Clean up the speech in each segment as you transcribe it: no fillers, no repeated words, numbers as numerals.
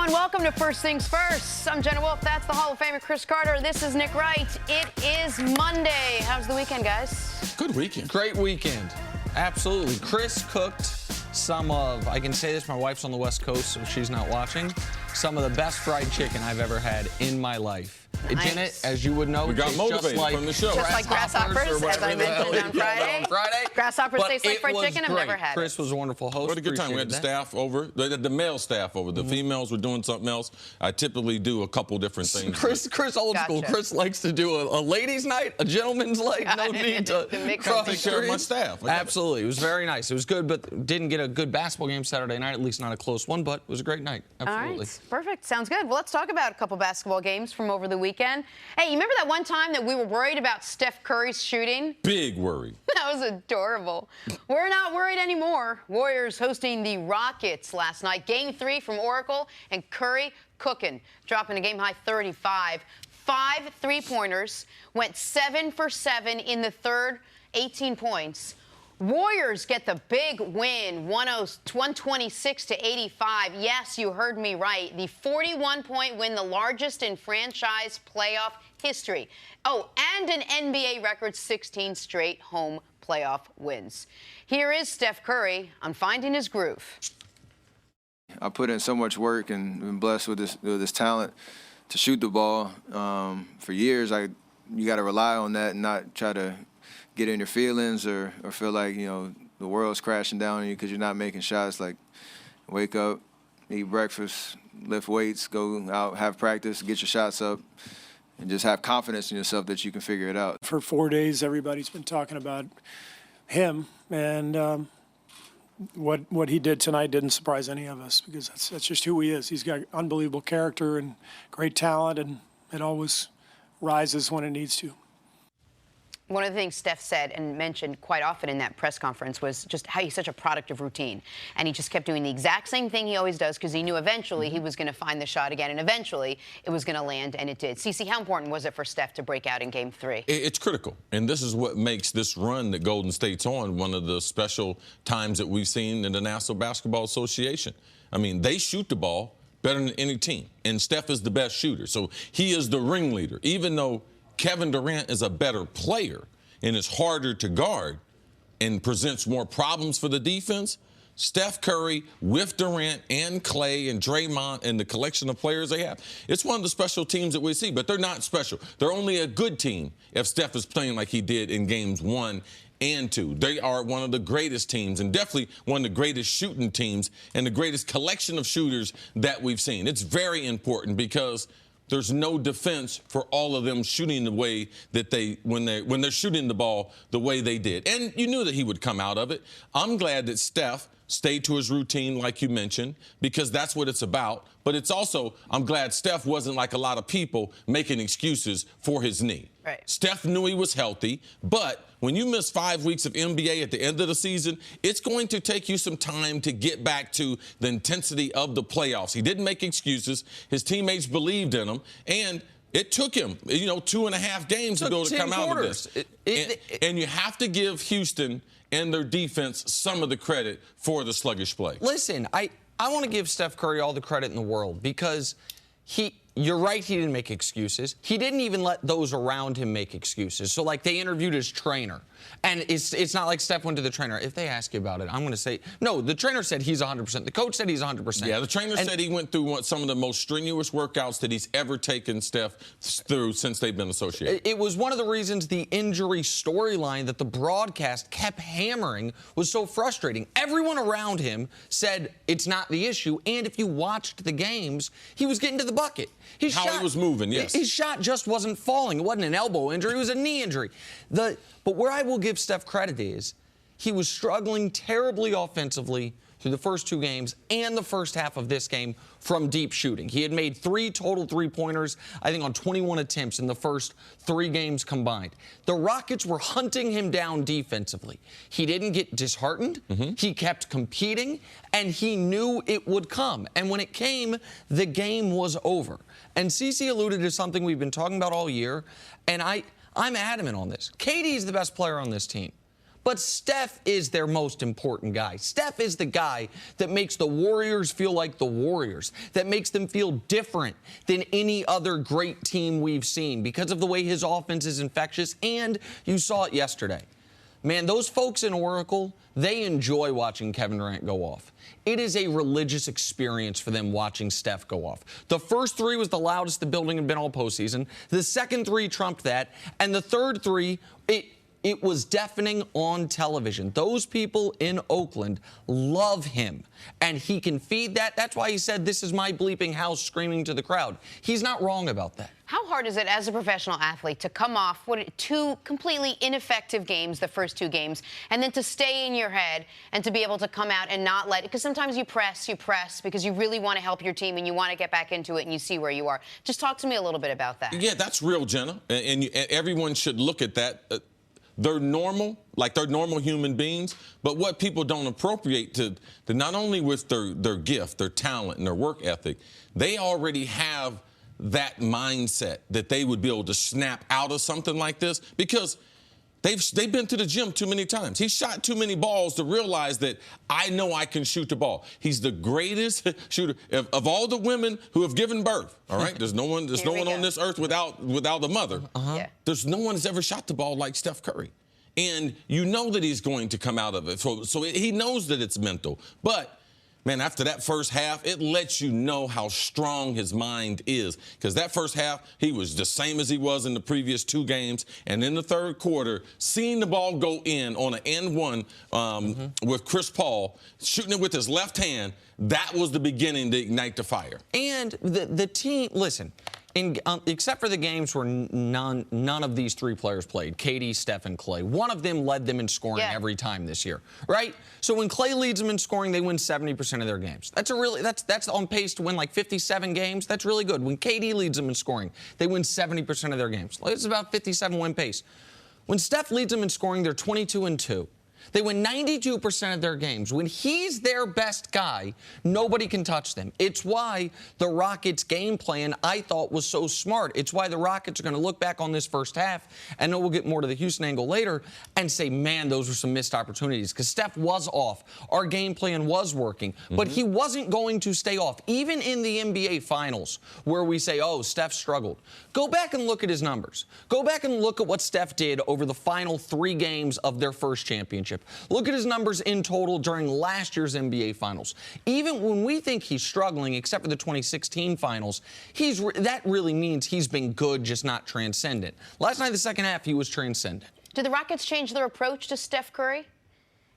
everyone. Welcome to First Things First. I'm Jenna Wolf. That's the Hall of Famer Chris Carter. This is Nick Wright. It is Monday. How's the weekend, guys? Good weekend. Great weekend. Absolutely. Chris cooked some of, I can say this, my wife's on the West Coast, so she's not watching, some of the best fried chicken I've ever had in my life. Nice. Janet, as you would know, we got motivated from the show. Just like grasshoppers, as I mentioned on Friday. Grasshoppers taste like fried chicken. I've never had it. Chris was a wonderful host. We had a good time. We had the staff over, the male staff over. The females were doing something else. I typically do a couple different things. Chris old school. Chris likes to do a ladies' night, a gentleman's night. No need to take care of my staff. Absolutely. It was very nice. It was good, but didn't get a good basketball game Saturday night, at least not a close one, but it was a great night. Absolutely. All right. Perfect. Sounds good. Well, let's talk about a couple basketball games from over the weekend. Hey, you remember that one time that we were worried about Steph Curry's shooting? Big worry. That was adorable. We're not worried anymore. Warriors hosting the Rockets last night. Game 3 from Oracle, and Curry cooking, dropping a game-high 35. 5 3-pointers, went 7 for 7 in the third, 18 points. Warriors get the big win, 126-85. Yes, you heard me right. The 41-point win, the largest in franchise playoff history. Oh, and an NBA record 16 straight home playoff wins. Here is Steph Curry on finding his groove. I put in so much work and been blessed with this talent to shoot the ball. For years, you got to rely on that and not try to get in your feelings or feel like, the world's crashing down on you because you're not making shots. Like, wake up, eat breakfast, lift weights, go out, have practice, get your shots up, and just have confidence in yourself that you can figure it out. For 4 days, everybody's been talking about him, and what he did tonight didn't surprise any of us because that's just who he is. He's got unbelievable character and great talent, and it always rises when it needs to. One of the things Steph said and mentioned quite often in that press conference was just how he's such a product of routine. And he just kept doing the exact same thing he always does because he knew eventually he was going to find the shot again, and eventually it was going to land, and it did. CeCe, how important was it for Steph to break out in Game 3? It's critical. And this is what makes this run that Golden State's on one of the special times that we've seen in the National Basketball Association. I mean, they shoot the ball better than any team. And Steph is the best shooter. So he is the ringleader, even though Kevin Durant is a better player and is harder to guard and presents more problems for the defense. Steph Curry with Durant and Clay and Draymond and the collection of players they have, it's one of the special teams that we see, but they're not special. They're only a good team if Steph is playing like he did in games 1 and 2. They are one of the greatest teams and definitely one of the greatest shooting teams and the greatest collection of shooters that we've seen. It's very important because there's no defense for all of them shooting the way that when they're shooting the ball the way they did. And you knew that he would come out of it. I'm glad that Steph stayed to his routine, like you mentioned, because that's what it's about. But it's also, I'm glad Steph wasn't like a lot of people making excuses for his knee. Right. Steph knew he was healthy, but when you miss 5 weeks of NBA at the end of the season, it's going to take you some time to get back to the intensity of the playoffs. He didn't make excuses. His teammates believed in him, and it took him, 2.5 games to come out of this. And you have to give Houston and their defense some of the credit for the sluggish play. Listen, I want to give Steph Curry all the credit in the world because you're right, he didn't make excuses. He didn't even let those around him make excuses. So, like, they interviewed his trainer. And it's not like Steph went to the trainer. If they ask you about it, I'm going to say, no, the trainer said he's 100%. The coach said he's 100%. Yeah, the trainer said he went through some of the most strenuous workouts that he's ever taken Steph through since they've been associated. It was one of the reasons the injury storyline that the broadcast kept hammering was so frustrating. Everyone around him said it's not the issue, and if you watched the games, he was getting to the bucket. He was moving, yes. His shot just wasn't falling. It wasn't an elbow injury. It was a knee injury. But where I will give Steph credit is he was struggling terribly offensively through the first 2 games and the first half of this game from deep shooting. He had made 3 total 3-pointers, I think, on 21 attempts in the first 3 games combined. The Rockets were hunting him down defensively. He didn't get disheartened. He kept competing, and he knew it would come. And when it came, the game was over. And CeCe alluded to something we've been talking about all year, and I'm adamant on this. KD is the best player on this team. But Steph is their most important guy. Steph is the guy that makes the Warriors feel like the Warriors, that makes them feel different than any other great team we've seen because of the way his offense is infectious, and you saw it yesterday. Man, those folks in Oracle, they enjoy watching Kevin Durant go off. It is a religious experience for them watching Steph go off. The first three was the loudest the building had been all postseason. The second three trumped that. And the third three, it was deafening on television. Those people in Oakland love him, and he can feed that. That's why he said, "This is my bleeping house," screaming to the crowd. He's not wrong about that. How hard is it as a professional athlete to come off two completely ineffective games, the first two games, and then to stay in your head and to be able to come out and not let it? Because sometimes you press because you really want to help your team and you want to get back into it and you see where you are. Just talk to me a little bit about that. Yeah, that's real, Jenna, and everyone should look at that. They're normal, like they're normal human beings, but what people don't appropriate to not only with their gift, their talent, and their work ethic, they already have that mindset that they would be able to snap out of something like this because they've been to the gym too many times. He shot too many balls to realize that I know I can shoot the ball. He's the greatest shooter of all the women who have given birth. All right, there's no one on this earth without a mother. Yeah. There's no one that's ever shot the ball like Steph Curry, and you know that he's going to come out of it. So he knows that it's mental, but. Man, after that first half, it lets you know how strong his mind is. Because that first half, he was the same as he was in the previous two games. And in the third quarter, seeing the ball go in on an and one with Chris Paul, shooting it with his left hand, that was the beginning to ignite the fire. And the team, listen, except for the games where none of these three players played, KD, Steph, and Clay, one of them led them in scoring every time this year, right? So when Clay leads them in scoring, they win 70% of their games. That's on pace to win like 57 games. That's really good. When KD leads them in scoring, they win 70% of their games. It's about 57 win pace. When Steph leads them in scoring, they're 22-2. They win 92% of their games. When he's their best guy, nobody can touch them. It's why the Rockets' game plan, I thought, was so smart. It's why the Rockets are going to look back on this first half, and then we'll get more to the Houston angle later, and say, man, those were some missed opportunities. Because Steph was off. Our game plan was working. But he wasn't going to stay off. Even in the NBA Finals, where we say, oh, Steph struggled. Go back and look at his numbers. Go back and look at what Steph did over the final 3 games of their first championship. Look at his numbers in total during last year's NBA Finals. Even when we think he's struggling, except for the 2016 Finals, that really means he's been good, just not transcendent. Last night, the second half, he was transcendent. Did the Rockets change their approach to Steph Curry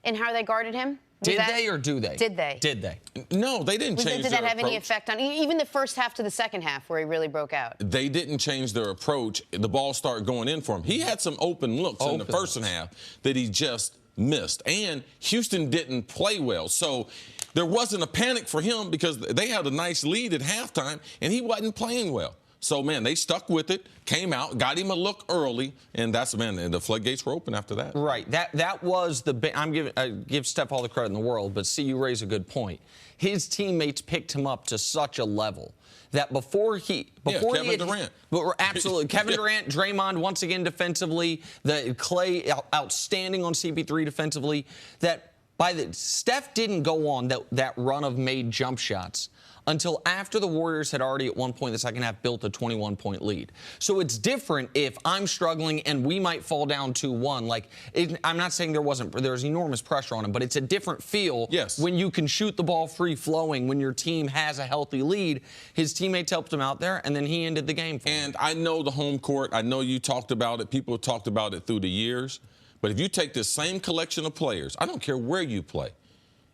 and how they guarded him? Did they or do they? Did they? Did they? No, they didn't change their approach. Did that have any effect on even the first half to the second half where he really broke out? They didn't change their approach. The ball started going in for him. He had some open looks in the first half that he just missed. And Houston didn't play well. So there wasn't a panic for him because they had a nice lead at halftime, and he wasn't playing well. So, man, they stuck with it, came out, got him a look early, and the floodgates were open after that. Right. That was I give Steph all the credit in the world, but see, you raise a good point. His teammates picked him up to such a level that Kevin Durant. Absolutely. Kevin Durant, Draymond, once again defensively, Clay outstanding on CP3 defensively, Steph didn't go on that run of made jump shots until after the Warriors had already at one point in the second half built a 21-point lead. So it's different if I'm struggling and we might fall down 2-1. I'm not saying there's enormous pressure on him, but it's a different feel when you can shoot the ball free-flowing, when your team has a healthy lead. His teammates helped him out there, and then he ended the game for him. And I know the home court. I know you talked about it. People have talked about it through the years. But if you take this same collection of players, I don't care where you play,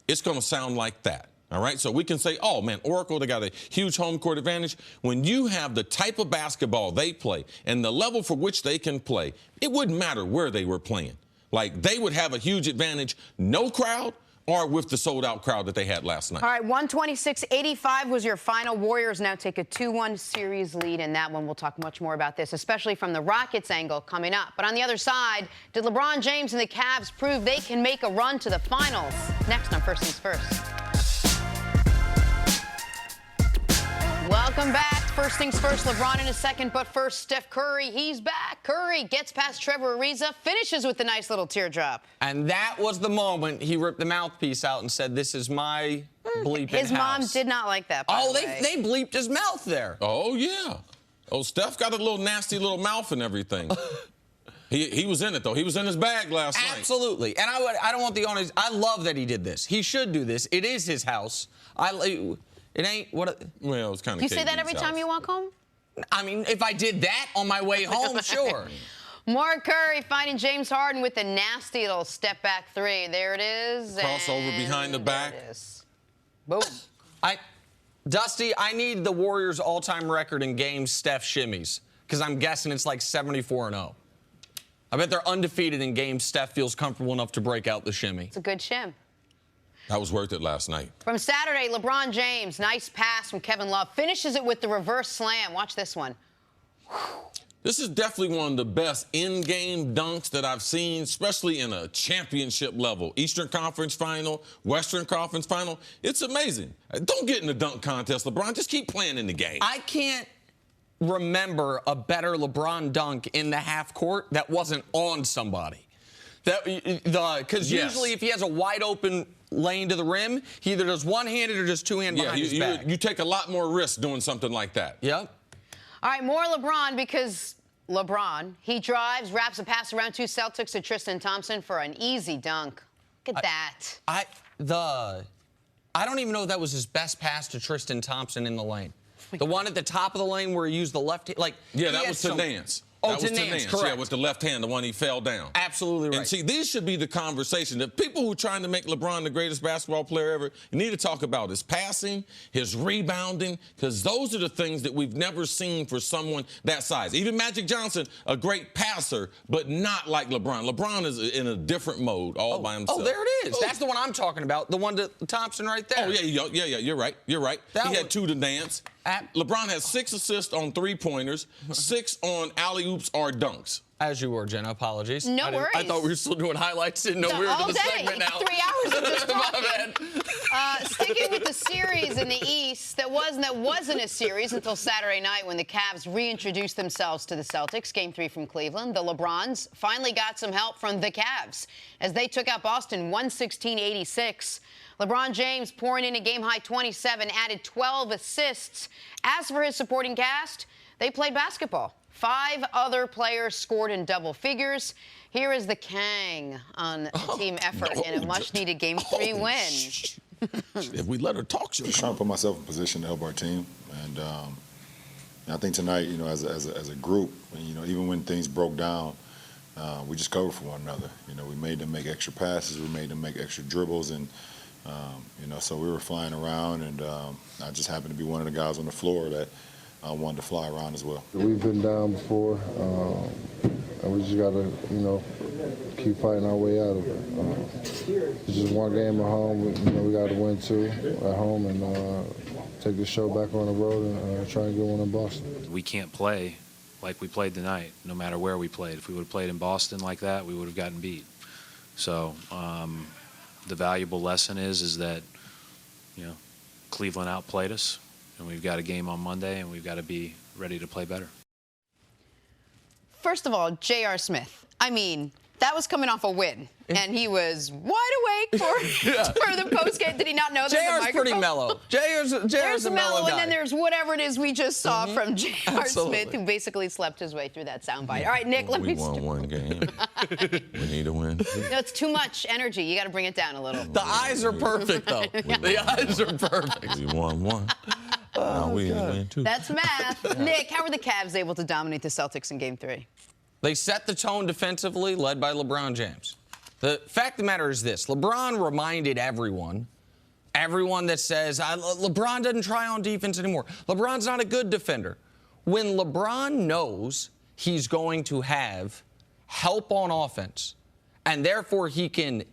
it's going to sound like that. All right, so we can say, oh, man, Oracle, they got a huge home court advantage. When you have the type of basketball they play and the level for which they can play, it wouldn't matter where they were playing. Like, they would have a huge advantage, no crowd or with the sold-out crowd that they had last night. All right, 126-85 was your final. Warriors now take a 2-1 series lead in that one. We'll talk much more about this, especially from the Rockets angle coming up. But on the other side, did LeBron James and the Cavs prove they can make a run to the finals? Next on First Things First. Welcome back. first things first, LeBron in a second, but first, Steph Curry, he's back. Curry gets past Trevor Ariza, finishes with a nice little teardrop. And that was the moment he ripped the mouthpiece out and said, "This is my bleeping His mom house." did not like that, by the way. They bleeped his mouth there. Oh, yeah. Oh, Steph got a little nasty little mouth and everything. He was in it, though. He was in his bag last night. Absolutely. And I don't want the honors. I love that he did this. He should do this. It is his house. It ain't what. Well, it's kind of. Do you say that every time you walk home? I mean, if I did that on my way home, sure. Mark Curry finding James Harden with a nasty little step back three. There it is. Crossover behind the back. There it is. Boom. Dusty, I need the Warriors' all-time record in games Steph shimmies, because I'm guessing it's like 74-0. I bet they're undefeated in games Steph feels comfortable enough to break out the shimmy. It's a good shim. That was worth it last night. From Saturday, LeBron James, nice pass from Kevin Love, finishes it with the reverse slam. Watch this one. This is definitely one of the best in-game dunks that I've seen, especially in a championship level. Eastern Conference Final, Western Conference Final. It's amazing. Don't get in the dunk contest, LeBron. Just keep playing in the game. I can't remember a better LeBron dunk in the half court that wasn't on somebody. Because usually if he has a wide open lane to the rim, he either does one-handed or just two-handed behind his back. You take a lot more risk doing something like that. Yep. All right, more LeBron because LeBron, he drives, wraps a pass around two Celtics to Tristan Thompson for an easy dunk. Look at that. I don't even know if that was his best pass to Tristan Thompson in the lane. The one at the top of the lane where he used the left hand, Yeah, that was to Nance. Oh, that was to Nance, Nance. correct. Yeah, with the left hand, the one he fell down. Absolutely right. And see, these should be the conversation. The people who are trying to make LeBron the greatest basketball player ever, you need to talk about his passing, his rebounding, because those are the things that we've never seen for someone that size. Even Magic Johnson, a great passer, but not like LeBron. LeBron is in a different mode all by himself. Oh, there it is. That's the one I'm talking about. The one to Thompson right there. Oh, yeah, you're right. You're right. He had two to Nance. LeBron has 6 assists on three-pointers, 6 on alley-oops or dunks. As you were, Jenna. Apologies. No worries. I thought we were still doing highlights. Didn't know we were in the segment now. 3 hours of just My talking. bad. Sticking with the series in the East, that wasn't a series until Saturday night when the Cavs reintroduced themselves to the Celtics. Game 3 from Cleveland. The LeBrons finally got some help from the Cavs as they took out Boston 116-86. LeBron James pouring in a game-high 27, added 12 assists. As for his supporting cast, they played basketball. 5 other players scored in double figures. Here is the Kang on the team effort in a much-needed Game 3 win. If we let her talk, she'll Trying to put myself in position to help our team, and I think tonight, as a group, even when things broke down, we just covered for one another. We made them make extra passes, we made them make extra dribbles, and so we were flying around, and I just happened to be one of the guys on the floor that wanted to fly around as well. We've been down before, and we just got to, keep fighting our way out of it. It's just one game at home. We got to win 2 at home and take the show back on the road and try and get one in Boston. We can't play like we played tonight, no matter where we played. If we would have played in Boston like that, we would have gotten beat. So the valuable lesson is that, Cleveland outplayed us, and we've got a game on Monday, and we've got to be ready to play better. First of all, J.R. Smith. I mean, that was coming off a win, and he was wide awake for the postgame. Did he not know there was a microphone? JR's pretty mellow. JR's a mellow guy. And then there's whatever it is we just saw from J.R. Absolutely. Smith, who basically slept his way through that soundbite. All right, Nick, let me We won one game. We need to win. No, it's too much energy. You got to bring it down a little. The eyes are perfect, though. The eyes are perfect. We won one. Now we win 2. That's math. Nick, how were the Cavs able to dominate the Celtics in Game 3? They set the tone defensively, led by LeBron James. The fact of the matter is this. LeBron reminded everyone that says, LeBron doesn't try on defense anymore. LeBron's not a good defender. When LeBron knows he's going to have help on offense, and therefore he can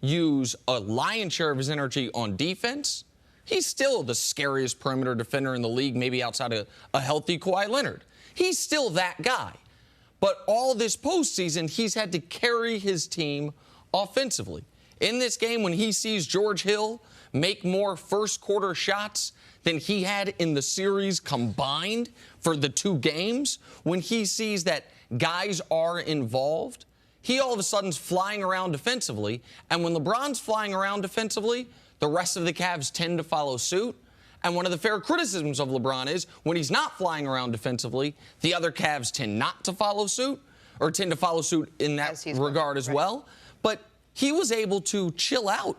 use a lion's share of his energy on defense, he's still the scariest perimeter defender in the league, maybe outside of a healthy Kawhi Leonard. He's still that guy. But all this postseason, he's had to carry his team offensively. In this game, when he sees George Hill make more first-quarter shots than he had in the series combined for the 2 games, when he sees that guys are involved, he all of a sudden's flying around defensively. And when LeBron's flying around defensively, the rest of the Cavs tend to follow suit. And one of the fair criticisms of LeBron is when he's not flying around defensively, the other Cavs tend not to follow suit, or tend to follow suit in that regard as well. But he was able to chill out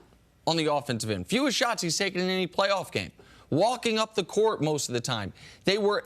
on the offensive end. Fewest shots he's taken in any playoff game. Walking up the court most of the time. They were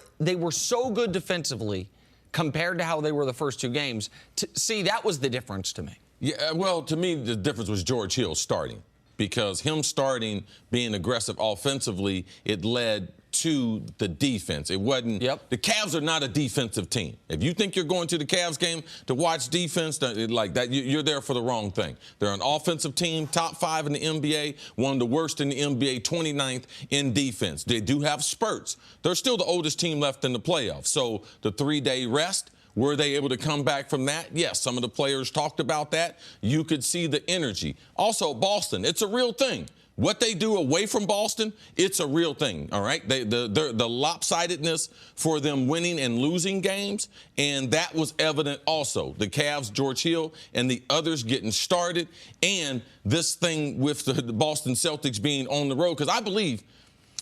so good defensively compared to how they were the first 2 games. See, that was the difference to me. Yeah, well, to me, the difference was George Hill starting. Because him starting, being aggressive offensively, it led to the defense. It wasn't. Yep. The Cavs are not a defensive team. If you think you're going to the Cavs game to watch defense like that, you're there for the wrong thing. They're an offensive team, top 5 in the NBA, one of the worst in the NBA, 29th in defense. They do have spurts. They're still the oldest team left in the playoffs. So the 3-day rest, were they able to come back from that? Yes, some of the players talked about that. You could see the energy. Also, Boston, it's a real thing. What they do away from Boston, it's a real thing, all right? The lopsidedness for them winning and losing games, and that was evident also. The Cavs, George Hill, and the others getting started, and this thing with the Boston Celtics being on the road, because I believe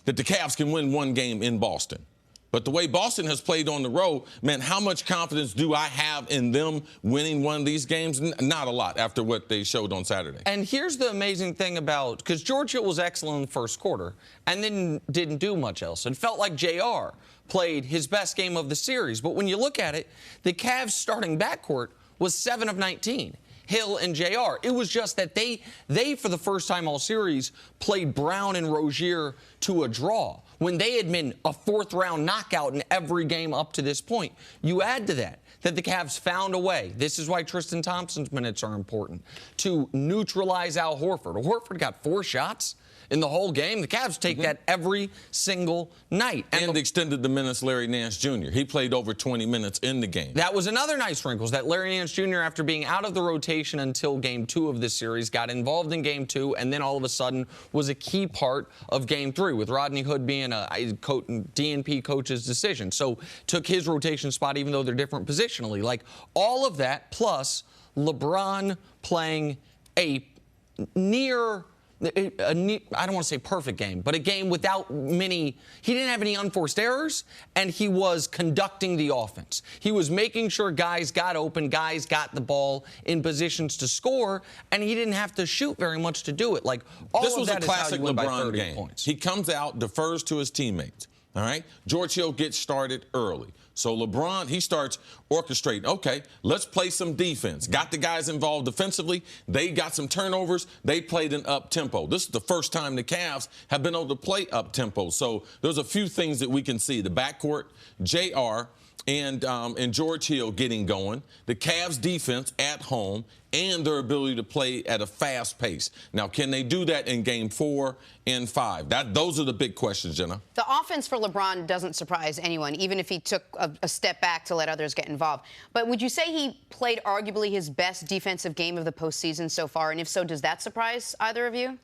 that the Cavs can win 1 game in Boston. But the way Boston has played on the road, man, how much confidence do I have in them winning one of these games? Not a lot after what they showed on Saturday. And here's the amazing thing about, because George Hill was excellent in the first quarter and then didn't do much else. It felt like JR played his best game of the series. But when you look at it, the Cavs starting backcourt was 7 of 19. Hill and JR. It was just that they for the first time all series played Brown and Rozier to a draw when they had been a 4th-round knockout in every game up to this point. You add to that the Cavs found a way. This is why Tristan Thompson's minutes are important, to neutralize Al Horford. Al Horford got 4 shots in the whole game. The Cavs take that every single night. And extended the minutes Larry Nance Jr. He played over 20 minutes in the game. That was another nice wrinkle, that Larry Nance Jr., after being out of the rotation until Game 2 of this series, got involved in Game 2, and then all of a sudden was a key part of Game 3, with Rodney Hood being a DNP coach's decision. So took his rotation spot, even though they're different positionally. Like, all of that, plus LeBron playing a near... I don't want to say perfect game, but a game without many. He didn't have any unforced errors, and he was conducting the offense. He was making sure guys got open, guys got the ball in positions to score, and he didn't have to shoot very much to do it. Like, all this of was that a classic is how you win by LeBron 30 game. points. He comes out, defers to his teammates. All right? George Hill gets started early. So LeBron, he starts orchestrating. Okay, let's play some defense. Got the guys involved defensively. They got some turnovers. They played an up-tempo. This is the first time the Cavs have been able to play up-tempo. So there's a few things that we can see. The backcourt, JR and George Hill getting going. The Cavs defense at home, and their ability to play at a fast pace. Now, can they do that in Game 4 and 5? Those are the big questions, Jenna. The offense for LeBron doesn't surprise anyone, even if he took a step back to let others get involved. But would you say he played arguably his best defensive game of the postseason so far? And if so, does that surprise either of you?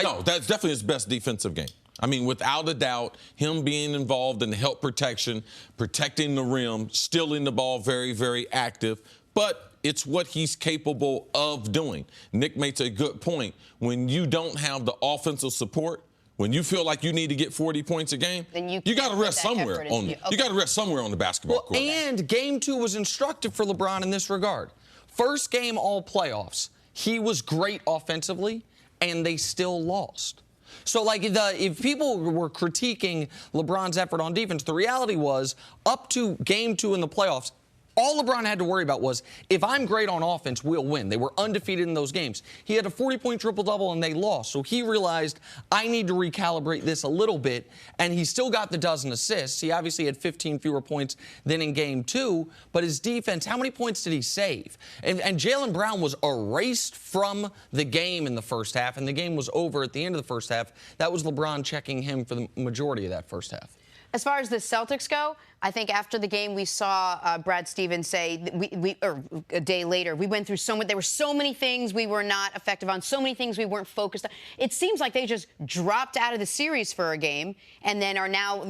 No, that's definitely his best defensive game. I mean, without a doubt, him being involved in the help protection, protecting the rim, stealing the ball, very, very active. But it's what he's capable of doing. Nick makes a good point. When you don't have the offensive support, when you feel like you need to get 40 points a game, then you got to rest somewhere you got to rest somewhere on the basketball court. And Game 2 was instructive for LeBron in this regard. First game all playoffs, he was great offensively, and they still lost. So, like, if people were critiquing LeBron's effort on defense, the reality was, up to Game 2 in the playoffs, all LeBron had to worry about was, if I'm great on offense, we'll win. They were undefeated in those games. He had a 40-point triple-double, and they lost. So he realized, I need to recalibrate this a little bit, and he still got the dozen assists. He obviously had 15 fewer points than in Game 2, but his defense, how many points did he save? And Jaylen Brown was erased from the game in the first half, and the game was over at the end of the first half. That was LeBron checking him for the majority of that first half. As far as the Celtics go, I think after the game we saw Brad Stevens say that or a day later, we went through there were so many things we were not effective on, so many things we weren't focused on. It seems like they just dropped out of the series for a game and then are now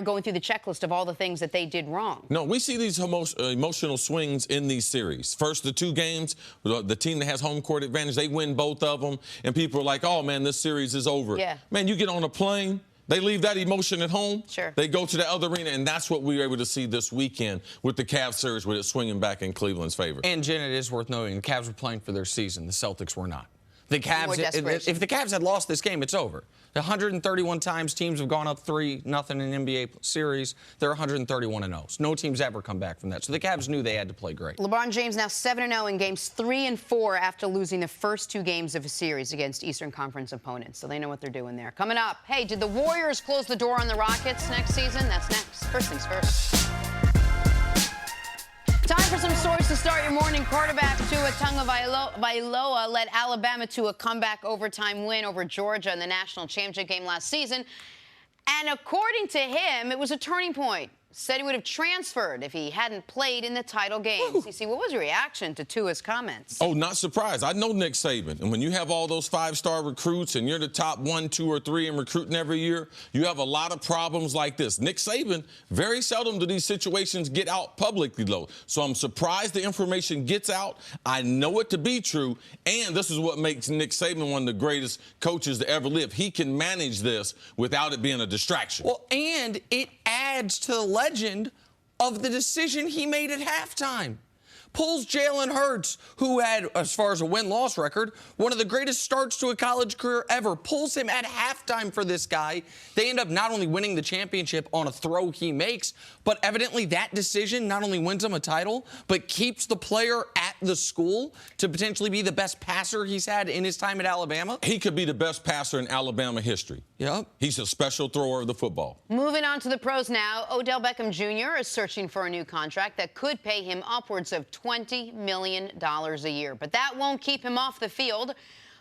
going through the checklist of all the things that they did wrong. No, we see these emotional swings in these series. First, the 2 games, the team that has home court advantage, they win both of them, and people are like, oh, man, this series is over. Yeah. Man, you get on a plane, they leave that emotion at home. Sure. They go to the other arena, and that's what we were able to see this weekend with the Cavs series, with it swinging back in Cleveland's favor. And, Jen, it is worth noting, the Cavs were playing for their season. The Celtics were not. The Cavs, if the Cavs had lost this game, it's over. 131 times teams have gone up 3-0 in an NBA series. They're 131-0. No team's ever come back from that. So the Cavs knew they had to play great. LeBron James now 7-0 in games 3 and 4 after losing the first 2 games of a series against Eastern Conference opponents. So they know what they're doing there. Coming up, hey, did the Warriors close the door on the Rockets next season? That's next. First things first. Time for some stories to start your morning. Quarterback Tua Tagovailoa led Alabama to a comeback overtime win over Georgia in the national championship game last season. And according to him, it was a turning point. Said he would have transferred if he hadn't played in the title game. CC, what was your reaction to Tua's comments? Oh, not surprised. I know Nick Saban. And when you have all those 5-star recruits and you're the top 1, 2, or 3 in recruiting every year, you have a lot of problems like this. Nick Saban, very seldom do these situations get out publicly, though. So I'm surprised the information gets out. I know it to be true. And this is what makes Nick Saban one of the greatest coaches to ever live. He can manage this without it being a distraction. Well, and it adds to the legend of the decision he made at halftime. Pulls Jalen Hurts, who had, as far as a win-loss record, one of the greatest starts to a college career ever, pulls him at halftime for this guy. They end up not only winning the championship on a throw he makes, but evidently that decision not only wins him a title, but keeps the player at the school to potentially be the best passer he's had in his time at Alabama. He could be the best passer in Alabama history. Yep. He's a special thrower of the football. Moving on to the pros now. Odell Beckham Jr. is searching for a new contract that could pay him upwards of $20 million a year. But that won't keep him off the field.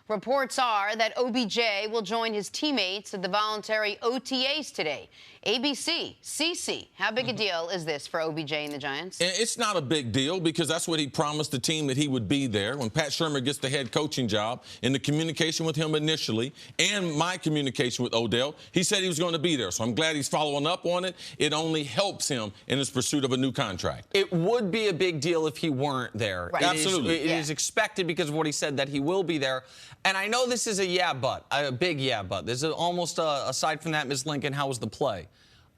Reports are that OBJ will join his teammates at the voluntary OTAs today. ABC, CC, how big a deal is this for OBJ and the Giants? It's not a big deal because that's what he promised the team, that he would be there. When Pat Shermer gets the head coaching job, in the communication with him initially and my communication with Odell, he said he was going to be there. So I'm glad he's following up on it. It only helps him in his pursuit of a new contract. It would be a big deal if he weren't there. Right. Absolutely. It is expected because of what he said that he will be there. And I know this is a big yeah, but. This is almost, aside from that, Ms. Lincoln, how was the play?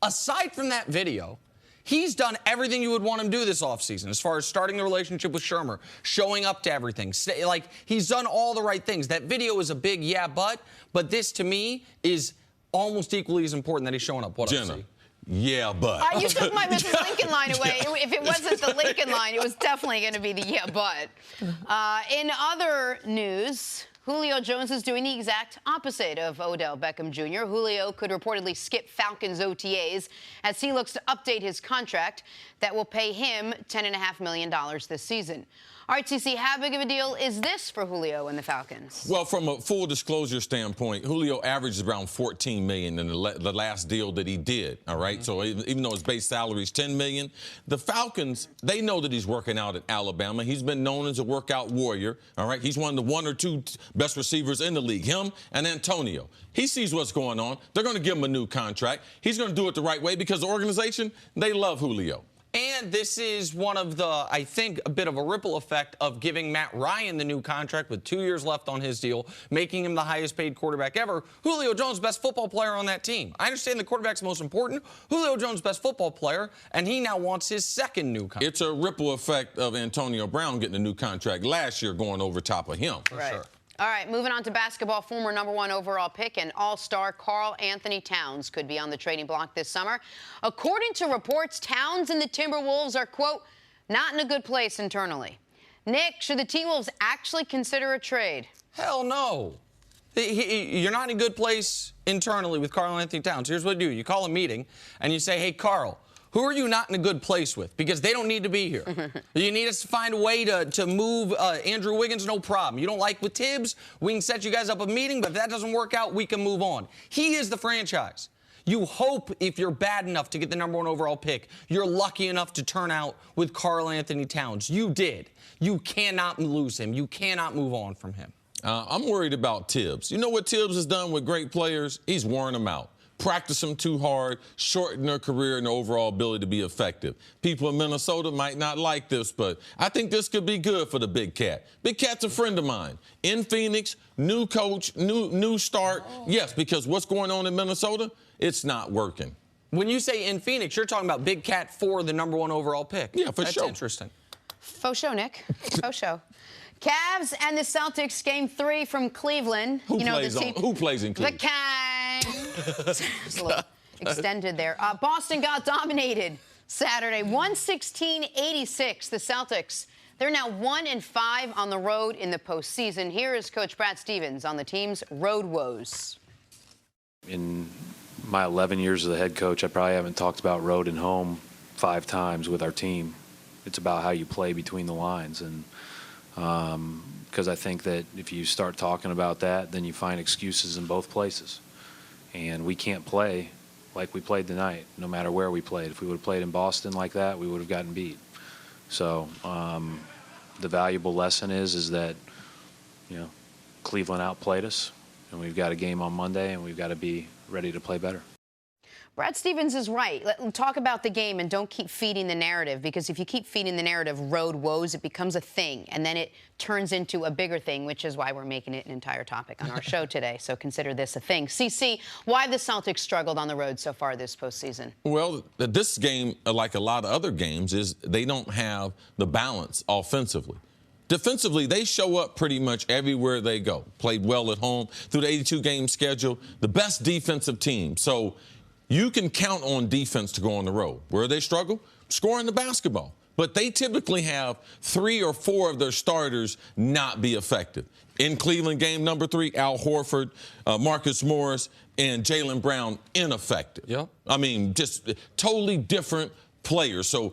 Aside from that video, he's done everything you would want him to do this offseason as far as starting the relationship with Shermer, showing up to everything. Like, he's done all the right things. That video is a big yeah, but this, to me, is almost equally as important that he's showing up. What Jenna. Yeah, but. You took my Mrs. Lincoln line away. If it wasn't the Lincoln line, it was definitely going to be the yeah, but. In other news, Julio Jones is doing the exact opposite of Odell Beckham Jr. Julio could reportedly skip Falcons OTAs as he looks to update his contract that will pay him $10.5 million this season. All right, CC, how big of a deal is this for Julio and the Falcons? Well, from a full disclosure standpoint, Julio averaged around $14 million in the last deal that he did, all right? Mm-hmm. So even though his base salary is $10 million, the Falcons, they know that he's working out at Alabama. He's been known as a workout warrior, all right? He's one of the 1 or 2 best receivers in the league, him and Antonio. He sees what's going on. They're going to give him a new contract. He's going to do it the right way because the organization, they love Julio. And this is one of the, I think, a bit of a ripple effect of giving Matt Ryan the new contract with 2 years left on his deal, making him the highest paid quarterback ever. Julio Jones, best football player on that team. I understand the quarterback's most important. Julio Jones, best football player, and he now wants his second new contract. It's a ripple effect of Antonio Brown getting a new contract last year going over top of him. Right. Sure. All right, moving on to basketball, former #1 overall pick and all-star Karl Anthony Towns could be on the trading block this summer. According to reports, Towns and the Timberwolves are, quote, not in a good place internally. Nick, should the T-Wolves actually consider a trade? Hell no. You're not in a good place internally with Karl Anthony Towns. Here's what you do. You call a meeting and you say, hey, Karl, who are you not in a good place with? Because they don't need to be here. You need us to find a way to move Andrew Wiggins, no problem. You don't like with Tibbs, we can set you guys up a meeting, but if that doesn't work out, we can move on. He is the franchise. You hope if you're bad enough to get the #1 overall pick, you're lucky enough to turn out with Karl Anthony Towns. You did. You cannot lose him. You cannot move on from him. I'm worried about Tibbs. You know what Tibbs has done with great players? He's worn them out. Practice them too hard, shorten their career and overall ability to be effective. People in Minnesota might not like this, but I think this could be good for the Big Cat. Big Cat's a friend of mine. In Phoenix, new coach, new start. Yes, because what's going on in Minnesota? It's not working. When you say in Phoenix, you're talking about Big Cat for the #1 overall pick. Yeah, for sure. That's interesting. Faux show, Nick. Faux show. Cavs and the Celtics, game 3 from Cleveland. Who plays in The Cleveland? Kangs. Just a little extended there. Boston got dominated Saturday, 116-86. The Celtics, they're now 1-5 on the road in the postseason. Here is Coach Brad Stevens on the team's road woes. In my 11 years as a head coach, I probably haven't talked about road and home 5 times with our team. It's about how you play between the lines, and because I think that if you start talking about that, then you find excuses in both places. And we can't play like we played tonight, no matter where we played. If we would have played in Boston like that, we would have gotten beat. So the valuable lesson is that, you know, Cleveland outplayed us, and we've got a game on Monday, and we've got to be ready to play better. Brad Stevens is right. Let's talk about the game and don't keep feeding the narrative, because if you keep feeding the narrative road woes, it becomes a thing, and then it turns into a bigger thing, which is why we're making it an entire topic on our show today. So consider this a thing. CC, why have the Celtics struggled on the road so far this postseason? Well, this game, like a lot of other games, is they don't have the balance offensively. Defensively, they show up pretty much everywhere they go. Played well at home through the 82-game schedule, the best defensive team. So you can count on defense to go on the road. Where they struggle? Scoring the basketball. But they typically have 3 or 4 of their starters not be effective. In Cleveland, game number 3, Al Horford, Marcus Morris, and Jaylen Brown ineffective. Yep. I mean, just totally different players. So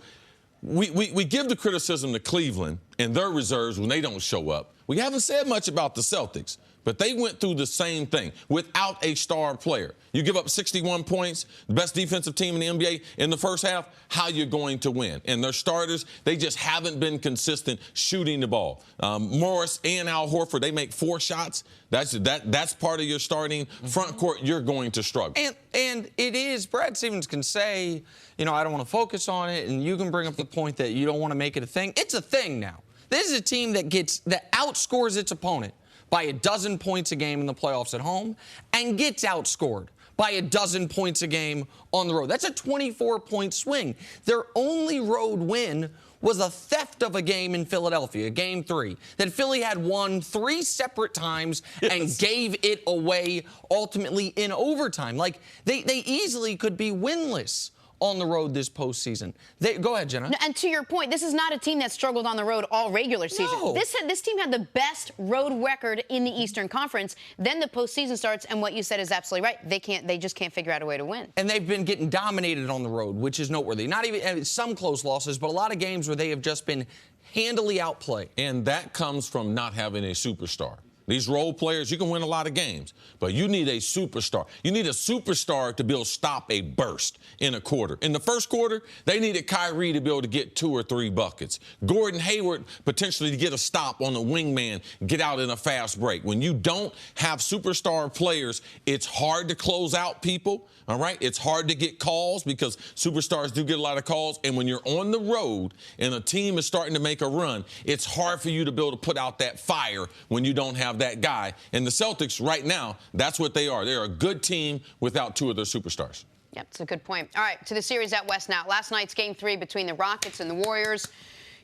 we give the criticism to Cleveland and their reserves when they don't show up. We haven't said much about the Celtics, but they went through the same thing without a star player. You give up 61 points, the best defensive team in the NBA in the first half, how you're going to win. And their starters, they just haven't been consistent shooting the ball. Morris and Al Horford, they make 4 shots. That's part of your starting front court. You're going to struggle. And it is, Brad Stevens can say, you know, I don't want to focus on it, and you can bring up the point that you don't want to make it a thing. It's a thing now. This is a team that outscores its opponent by 12 points a game in the playoffs at home and gets outscored by 12 points a game on the road. That's a 24-point swing. Their only road win was a theft of a game in Philadelphia, game 3, that Philly had won 3 separate times and gave it away ultimately in overtime. Like, they easily could be winless on the road this postseason. Go ahead, Jenna. And to your point, this is not a team that struggled on the road all regular season. No. This team had the best road record in the Eastern Conference. Then the postseason starts, and what you said is absolutely right. They just can't figure out a way to win. And they've been getting dominated on the road, which is noteworthy. Not even some close losses, but a lot of games where they have just been handily outplayed. And that comes from not having a superstar. These role players, you can win a lot of games, but you need a superstar. You need a superstar to be able to stop a burst in a quarter. In the first quarter, they needed Kyrie to be able to get 2 or 3 buckets. Gordon Hayward potentially to get a stop on the wingman, get out in a fast break. When you don't have superstar players, it's hard to close out people, all right? It's hard to get calls because superstars do get a lot of calls. And when you're on the road and a team is starting to make a run, it's hard for you to be able to put out that fire when you don't have that guy. And the Celtics right now, that's what they are. They're a good team without 2 of their superstars. Yep, it's a good point. All right, to the series out west now. Last night's game 3 between the Rockets and the Warriors.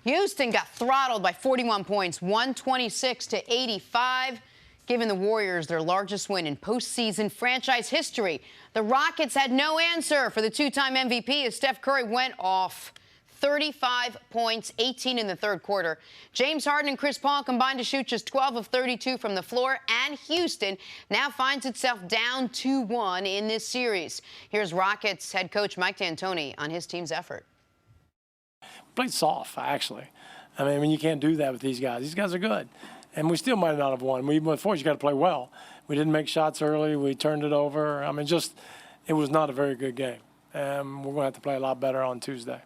Houston got throttled by 41 points, 126-85, giving the Warriors their largest win in postseason franchise history. The Rockets had no answer for the 2-time MVP as Steph Curry went off. 35 points, 18 in the third quarter. James Harden and Chris Paul combined to shoot just 12 of 32 from the floor, and Houston now finds itself down 2-1 in this series. Here's Rockets head coach Mike D'Antoni on his team's effort. Played soft, actually. I mean, you can't do that with these guys. These guys are good. And we still might not have won. Even with force, you got to play well. We didn't make shots early. We turned it over. I mean, just it was not a very good game. And we're going to have to play a lot better on Tuesday.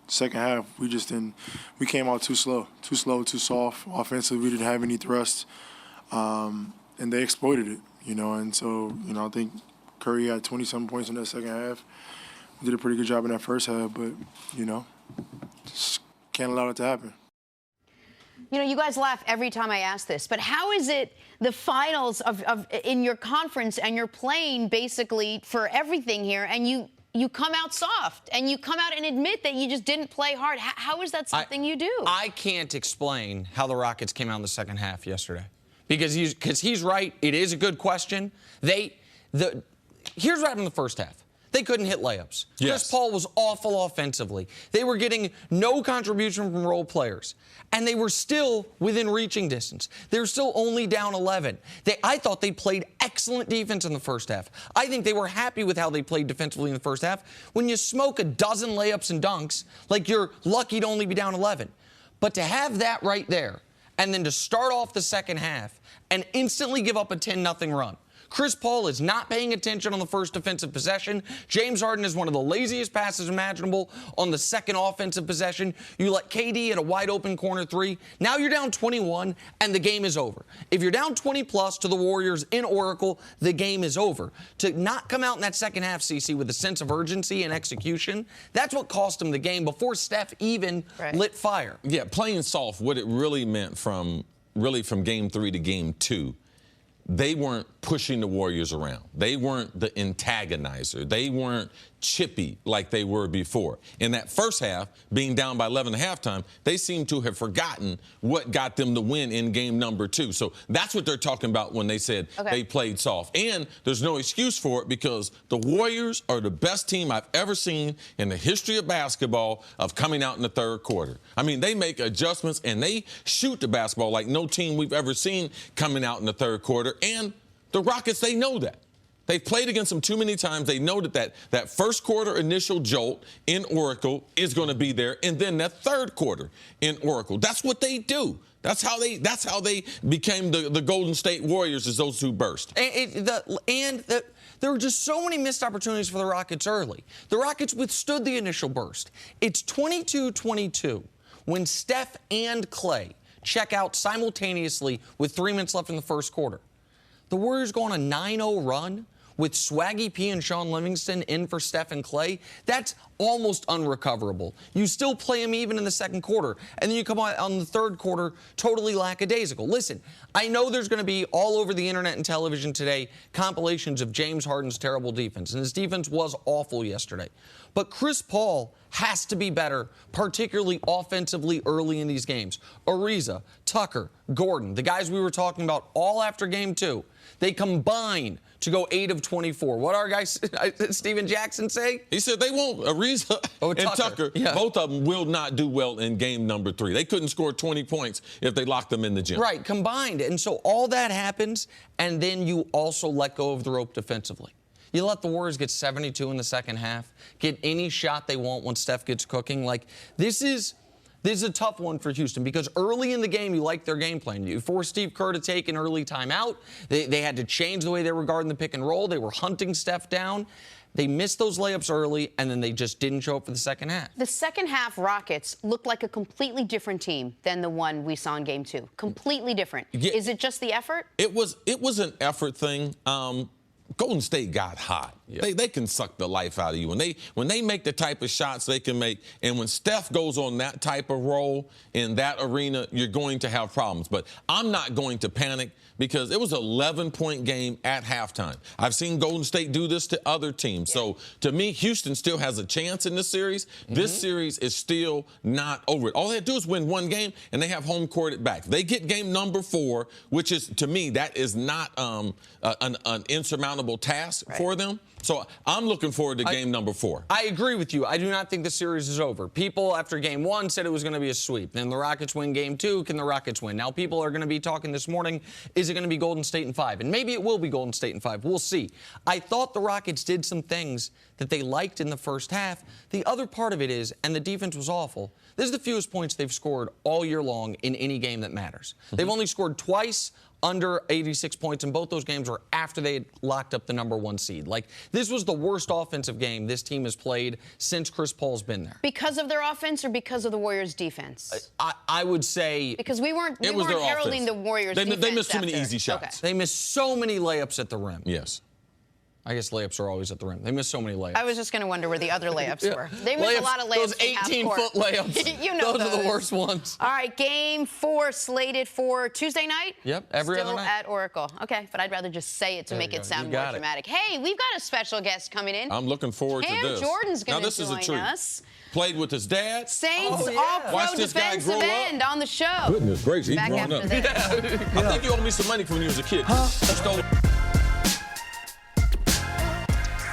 Second half, we came out too slow, too soft. Offensively, we didn't have any thrust, and they exploited it, And so, I think Curry had 20-something points in that second half. We did a pretty good job in that first half, but, just can't allow it to happen. You guys laugh every time I ask this, but how is it the finals in your conference and you're playing basically for everything here, and you come out soft and you come out and admit that you just didn't play hard? How is that something you do? I can't explain how the Rockets came out in the second half yesterday, because he's right. It is a good question. Here's what happened in the first half. They couldn't hit layups. Yes. Chris Paul was awful offensively. They were getting no contribution from role players. And they were still within reaching distance. They were still only down 11. I thought they played excellent defense in the first half. I think they were happy with how they played defensively in the first half. When you smoke a dozen layups and dunks, like, you're lucky to only be down 11. But to have that right there, and then to start off the second half and instantly give up a 10-0 run. Chris Paul is not paying attention on the first defensive possession. James Harden is one of the laziest passes imaginable on the second offensive possession. You let KD at a wide-open corner three. Now you're down 21, and the game is over. If you're down 20-plus to the Warriors in Oracle, the game is over. To not come out in that second half, CC, with a sense of urgency and execution, that's what cost him the game before Steph even lit fire. Yeah, playing soft, what it really meant from Game 3 to Game 2, they weren't pushing the Warriors around. They weren't the antagonizer. They weren't chippy like they were before. In that first half, being down by 11 at halftime, they seem to have forgotten what got them the win in game number 2. So that's what they're talking about when they said they played soft. And there's no excuse for it, because the Warriors are the best team I've ever seen in the history of basketball of coming out in the third quarter. I mean, they make adjustments and they shoot the basketball like no team we've ever seen coming out in the third quarter. And the Rockets, they know that. They've played against them too many times. They know that first quarter initial jolt in Oracle is going to be there, and then that third quarter in Oracle. That's what they do. That's how they became the Golden State Warriors, is those two burst. There were just so many missed opportunities for the Rockets early. The Rockets withstood the initial burst. It's 22-22 when Steph and Clay check out simultaneously with 3 minutes left in the first quarter. The Warriors go on a 9-0 run with Swaggy P and Sean Livingston in for Steph and Clay. That's almost unrecoverable. You still play them even in the second quarter, and then you come out on the third quarter totally lackadaisical. Listen, I know there's going to be all over the internet and television today compilations of James Harden's terrible defense, and his defense was awful yesterday. But Chris Paul has to be better, particularly offensively early in these games. Ariza, Tucker, Gordon, the guys we were talking about all after game 2, they combine to go 8 of 24. What our guy Steven Jackson say? He said they won't. Ariza and Tucker, both of them will not do well in game number 3. They couldn't score 20 points if they locked them in the gym. Right, combined. And so all that happens, and then you also let go of the rope defensively. You let the Warriors get 72 in the second half, get any shot they want once Steph gets cooking. Like, this is a tough one for Houston, because early in the game, you like their game plan. You forced Steve Kerr to take an early timeout. They had to change the way they were guarding the pick and roll. They were hunting Steph down. They missed those layups early, and then they just didn't show up for the second half. The second half Rockets looked like a completely different team than the one we saw in game 2. Completely different. Yeah. Is it just the effort? It was an effort thing. Golden State got hot. Yep. They can suck the life out of you. When they make the type of shots they can make, and when Steph goes on that type of role in that arena, you're going to have problems. But I'm not going to panic, because it was an 11-point game at halftime. I've seen Golden State do this to other teams. So, to me, Houston still has a chance in this series. This series is still not over. All they have to do is win one game, and they have home court it back. They get game number 4, which is, to me, that is not an insurmountable task for them. So I'm looking forward to game number 4. I agree with you. I do not think the series is over. People after game 1 said it was going to be a sweep. Then the Rockets win game 2. Can the Rockets win? Now people are going to be talking this morning, is it going to be Golden State in 5? And maybe it will be Golden State in 5. We'll see. I thought the Rockets did some things that they liked in the first half. The other part of it is, and the defense was awful, this is the fewest points they've scored all year long in any game that matters. They've only scored twice under 86 points, and both those games were after they had locked up the #1 seed. Like, this was the worst offensive game this team has played since Chris Paul's been there. Because of their offense or because of the Warriors' defense? I would say... Because we weren't heralding the Warriors' defense. They missed too many after. easy shots. Okay. They missed so many layups at the rim. Yes. I guess layups are always at the rim. They missed so many layups. I was just going to wonder where the other layups were. They missed a lot of layups. Those 18-foot layups. You know those are the worst ones. All right, Game 4 slated for Tuesday night? Yep, every other night. Still at Oracle. Okay, but I'd rather just say it to make it sound more dramatic. Hey, we've got a special guest coming in. I'm looking forward to this. Cam Jordan's going to join join us. Played with his dad. Saints all-pro defensive end on the show. Goodness gracious, he's Back grown after up. this. I think you owed me some money when you was a kid. You stole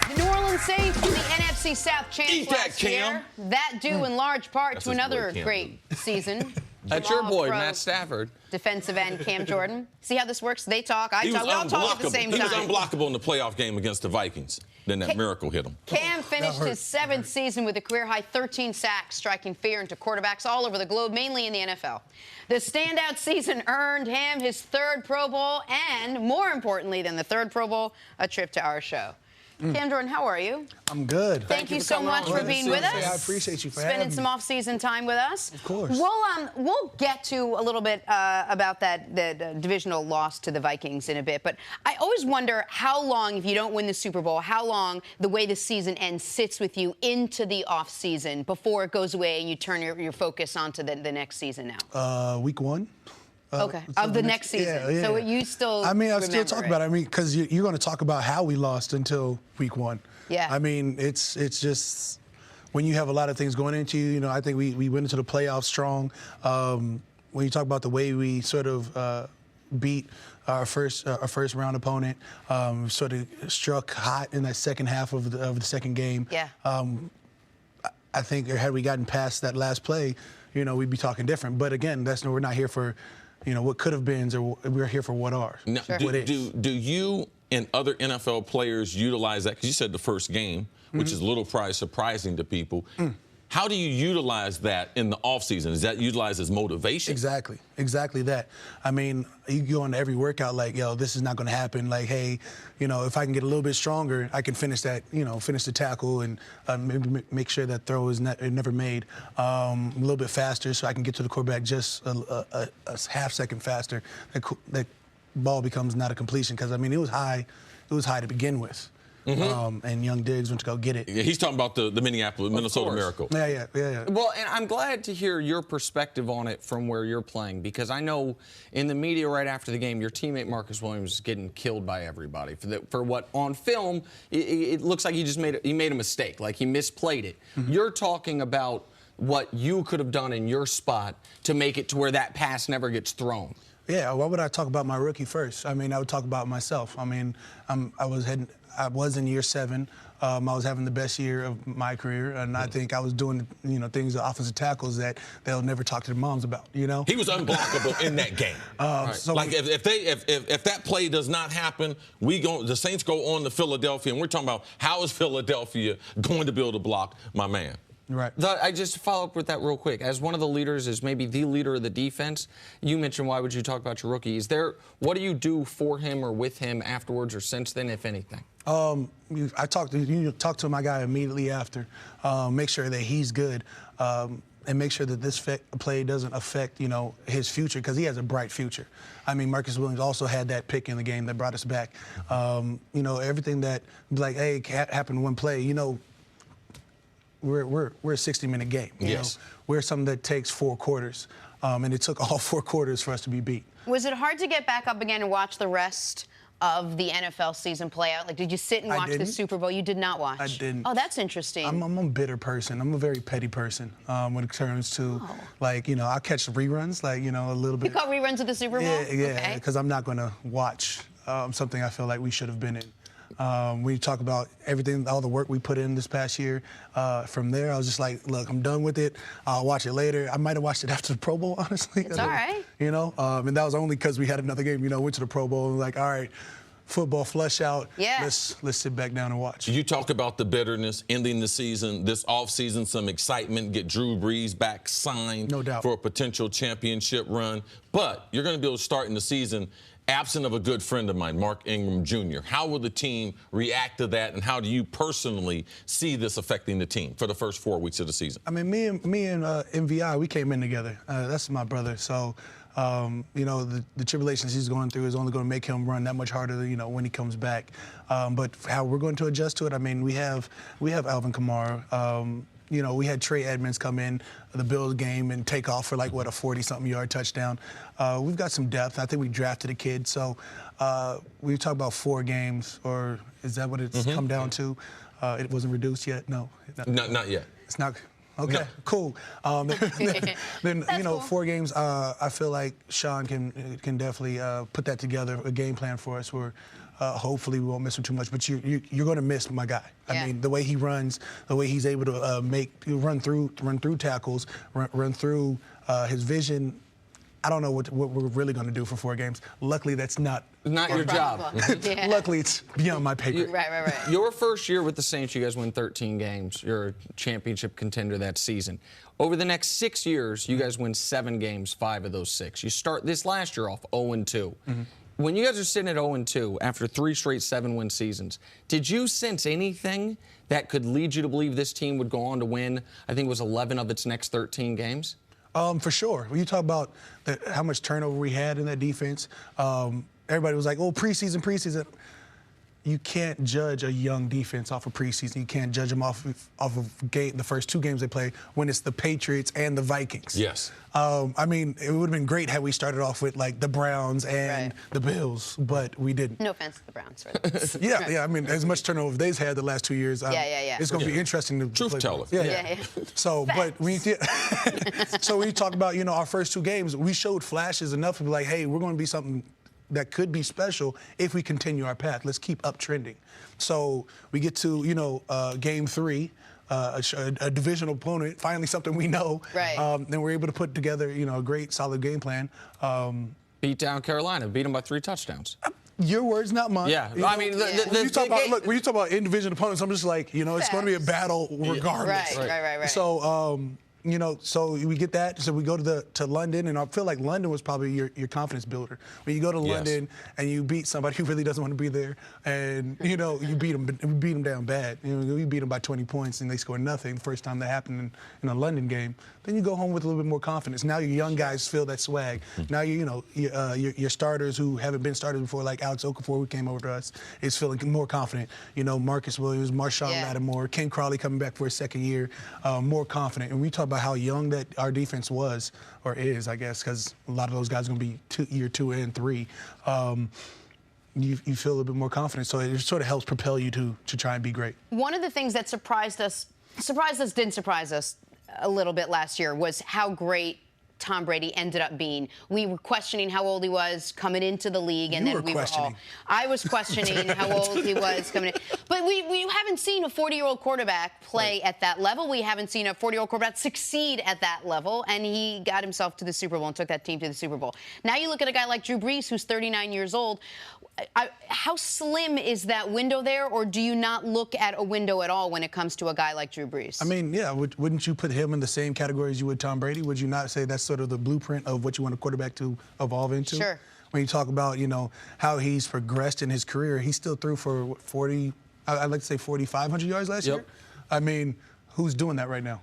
The New Orleans Saints were the NFC South champs Eat that, last year. Cam. That due in large part That's to his another boy, Cam. great season. That's your boy, All-pro Matt Stafford. defensive end Cam Jordan. See how this works? They talk, I He was talk. We all talk at the unblockable. same He was time. unblockable in the playoff game against the Vikings. Then that miracle hit him. Cam finished his 7th season with a career-high 13 sacks, striking fear into quarterbacks all over the globe, mainly in the NFL. The standout season earned him his 3rd Pro Bowl and, more importantly than the 3rd Pro Bowl, a trip to our show. Cam Jordan, how are you? I'm good. Thank you so much for being with us. I appreciate you for spending having some me. off-season time with us. Of course. We'll get to a little bit about the divisional loss to the Vikings in a bit, but I always wonder how long, if you don't win the Super Bowl, how long the way the season ends sits with you into the off-season before it goes away and you turn your focus onto the next season now. Week 1. Okay, of the next season. Yeah. So you still I mean, I still remember talk it. about it. I mean, because you're going to talk about how we lost until week 1. Yeah. I mean, it's just when you have a lot of things going into you. You know, I think we went into the playoffs strong. When you talk about the way we sort of beat our first round opponent, sort of struck hot in that second half of the second game. Yeah. I think had we gotten past that last play, you know, we'd be talking different. But again, we're not here for, you know, what could have been, or we're here for what are. Now, do you and other NFL players utilize that? Because you said the first game, which is a little probably surprising to people. How do you utilize that in the offseason? Is that utilized as motivation? Exactly that. I mean, you go into every workout like, yo, this is not going to happen. Like, hey, you know, if I can get a little bit stronger, I can finish that, you know, finish the tackle and maybe make sure that throw is never made a little bit faster so I can get to the quarterback just a half second faster. That ball becomes not a completion because, I mean, it was high to begin with. And young Diggs went to go get it. Yeah, he's talking about the Minnesota Miracle. Yeah. Well, and I'm glad to hear your perspective on it from where you're playing, because I know in the media right after the game, your teammate Marcus Williams is getting killed by everybody for what on film it looks like he made a mistake, like he misplayed it. You're talking about what you could have done in your spot to make it to where that pass never gets thrown. Yeah, why would I talk about my rookie first? I mean, I would talk about myself. I mean, I was in year 7. I was having the best year of my career, and I think I was doing, you know, things, offensive tackles that they'll never talk to their moms about. You know, he was unblockable in that game. So like if that play does not happen, the Saints go on to Philadelphia, and we're talking about how is Philadelphia going to be able to block my man? Right. I just follow up with that real quick. As one of the leaders, as maybe the leader of the defense, you mentioned why would you talk about your rookie? What do you do for him or with him afterwards or since then, if anything? I talk to my guy immediately after, make sure that he's good, and make sure that this play doesn't affect, you know, his future, because he has a bright future. I mean, Marcus Williams also had that pick in the game that brought us back. You know, everything that, like, hey, happened one play, you know, we're a 60-minute game. You know? We're something that takes 4 quarters, and it took all 4 quarters for us to be beat. Was it hard to get back up again and watch the rest of the NFL season play out? Like, did you sit and watch the Super Bowl? You did not watch. I didn't. Oh, that's interesting. I'm a bitter person. I'm a very petty person when it comes to, like, you know, I catch reruns, like, you know, a little bit. You caught reruns of the Super Bowl? Yeah, because I'm not going to watch something I feel like we should have been in. When you talk about everything, all the work we put in this past year, from there, I was just like, look, I'm done with it. I'll watch it later. I might have watched it after the Pro Bowl, honestly. It's all right. You know, and that was only because we had another game, you know, went to the Pro Bowl and like, all right, football flush out. Yeah. Let's sit back down and watch. You talk about the bitterness, ending the season, this offseason, some excitement, get Drew Brees back signed No doubt. for a potential championship run. But you're going to be able to start in the season absent of a good friend of mine, Mark Ingram Jr. How will the team react to that, and how do you personally see this affecting the team for the first 4 weeks of the season? I mean, me and MVI, we came in together. That's my brother. So, you know, the tribulations he's going through is only going to make him run that much harder, you know, when he comes back. But how we're going to adjust to it, I mean, we have Alvin Kamara. You know, we had Trey Edmonds come in the Bills game and take off for like, what, a 40-something yard touchdown. We've got some depth. I think we drafted a kid. So we talk about 4 games, or is that what it's come down to? It wasn't reduced yet? No. Not yet. It's not. Okay, no. Cool. Then you know, cool. 4 games. I feel like Sean can definitely put that together, a game plan for us where hopefully we won't miss him too much. But you're going to miss my guy. Yeah. I mean, the way he runs, the way he's able to run through tackles, run through his vision. I don't know what we're really going to do for 4 games. Luckily, that's not your job. Yeah. Luckily, it's beyond my pay grade. Right. Your first year with the Saints, you guys win 13 games. You're a championship contender that season. Over the next 6 years, you guys win 7 games, 5 of those 6. You start this last year off 0-2. When you guys are sitting at 0-2 after 3 straight 7-win seasons, did you sense anything that could lead you to believe this team would go on to win, I think it was 11 of its next 13 games? For sure. When you talk about how much turnover we had in that defense, everybody was like, oh, preseason. You can't judge a young defense off of preseason. You can't judge them off of the first 2 games they play when it's the Patriots and the Vikings. Yes. I mean, it would have been great had we started off with, like, the Browns and the Bills, but we didn't. No offense to the Browns. For yeah. I mean, as much turnover they've had the last 2 years, it's going to be interesting to Truth teller. Yeah. So, Facts. but when you talk about, you know, our first 2 games, we showed flashes enough to be like, hey, we're going to be something that could be special if we continue our path. Let's keep uptrending. So we get to, you know, game 3, a divisional opponent, finally something we know. Right. Then we're able to put together, you know, a great, solid game plan. Beat down Carolina, beat them by 3 touchdowns. Your words, not mine. Yeah, I mean, when you talk about in-division opponents, I'm just like, you know, it's going to be a battle regardless. Right. So, you know, so we get that. So we go to London, and I feel like London was probably your confidence builder. When you go to London and you beat somebody who really doesn't want to be there, and you know you beat them down bad. You know, we beat them by 20 points, and they scored nothing the first time that happened in a London game. Then you go home with a little bit more confidence. Now your young guys feel that swag. Now your starters who haven't been starters before, like Alex Okafor, who came over to us, is feeling more confident. You know, Marcus Williams, Marshawn Lattimore, Ken Crawley coming back for his 2nd year, more confident. And we talk about how young that our defense was, or is, I guess, because a lot of those guys are going to be year 2 and 3. You feel a little bit more confident, so it sort of helps propel you to try and be great. One of the things that didn't surprise us a little bit last year was how great Tom Brady ended up being. We were questioning how old he was coming into the league, and then we were all. I was questioning how old he was coming in. But we haven't seen a 40-year-old quarterback play at that level. We haven't seen a 40-year-old quarterback succeed at that level, and he got himself to the Super Bowl and took that team to the Super Bowl. Now you look at a guy like Drew Brees, who's 39 years old. How slim is that window there, or do you not look at a window at all when it comes to a guy like Drew Brees? I mean, yeah, wouldn't you put him in the same category as you would Tom Brady? Would you not say that's sort of the blueprint of what you want a quarterback to evolve into? Sure. When you talk about, you know, how he's progressed in his career, he still threw for 40, I'd like to say 4,500 yards last year. I mean, who's doing that right now?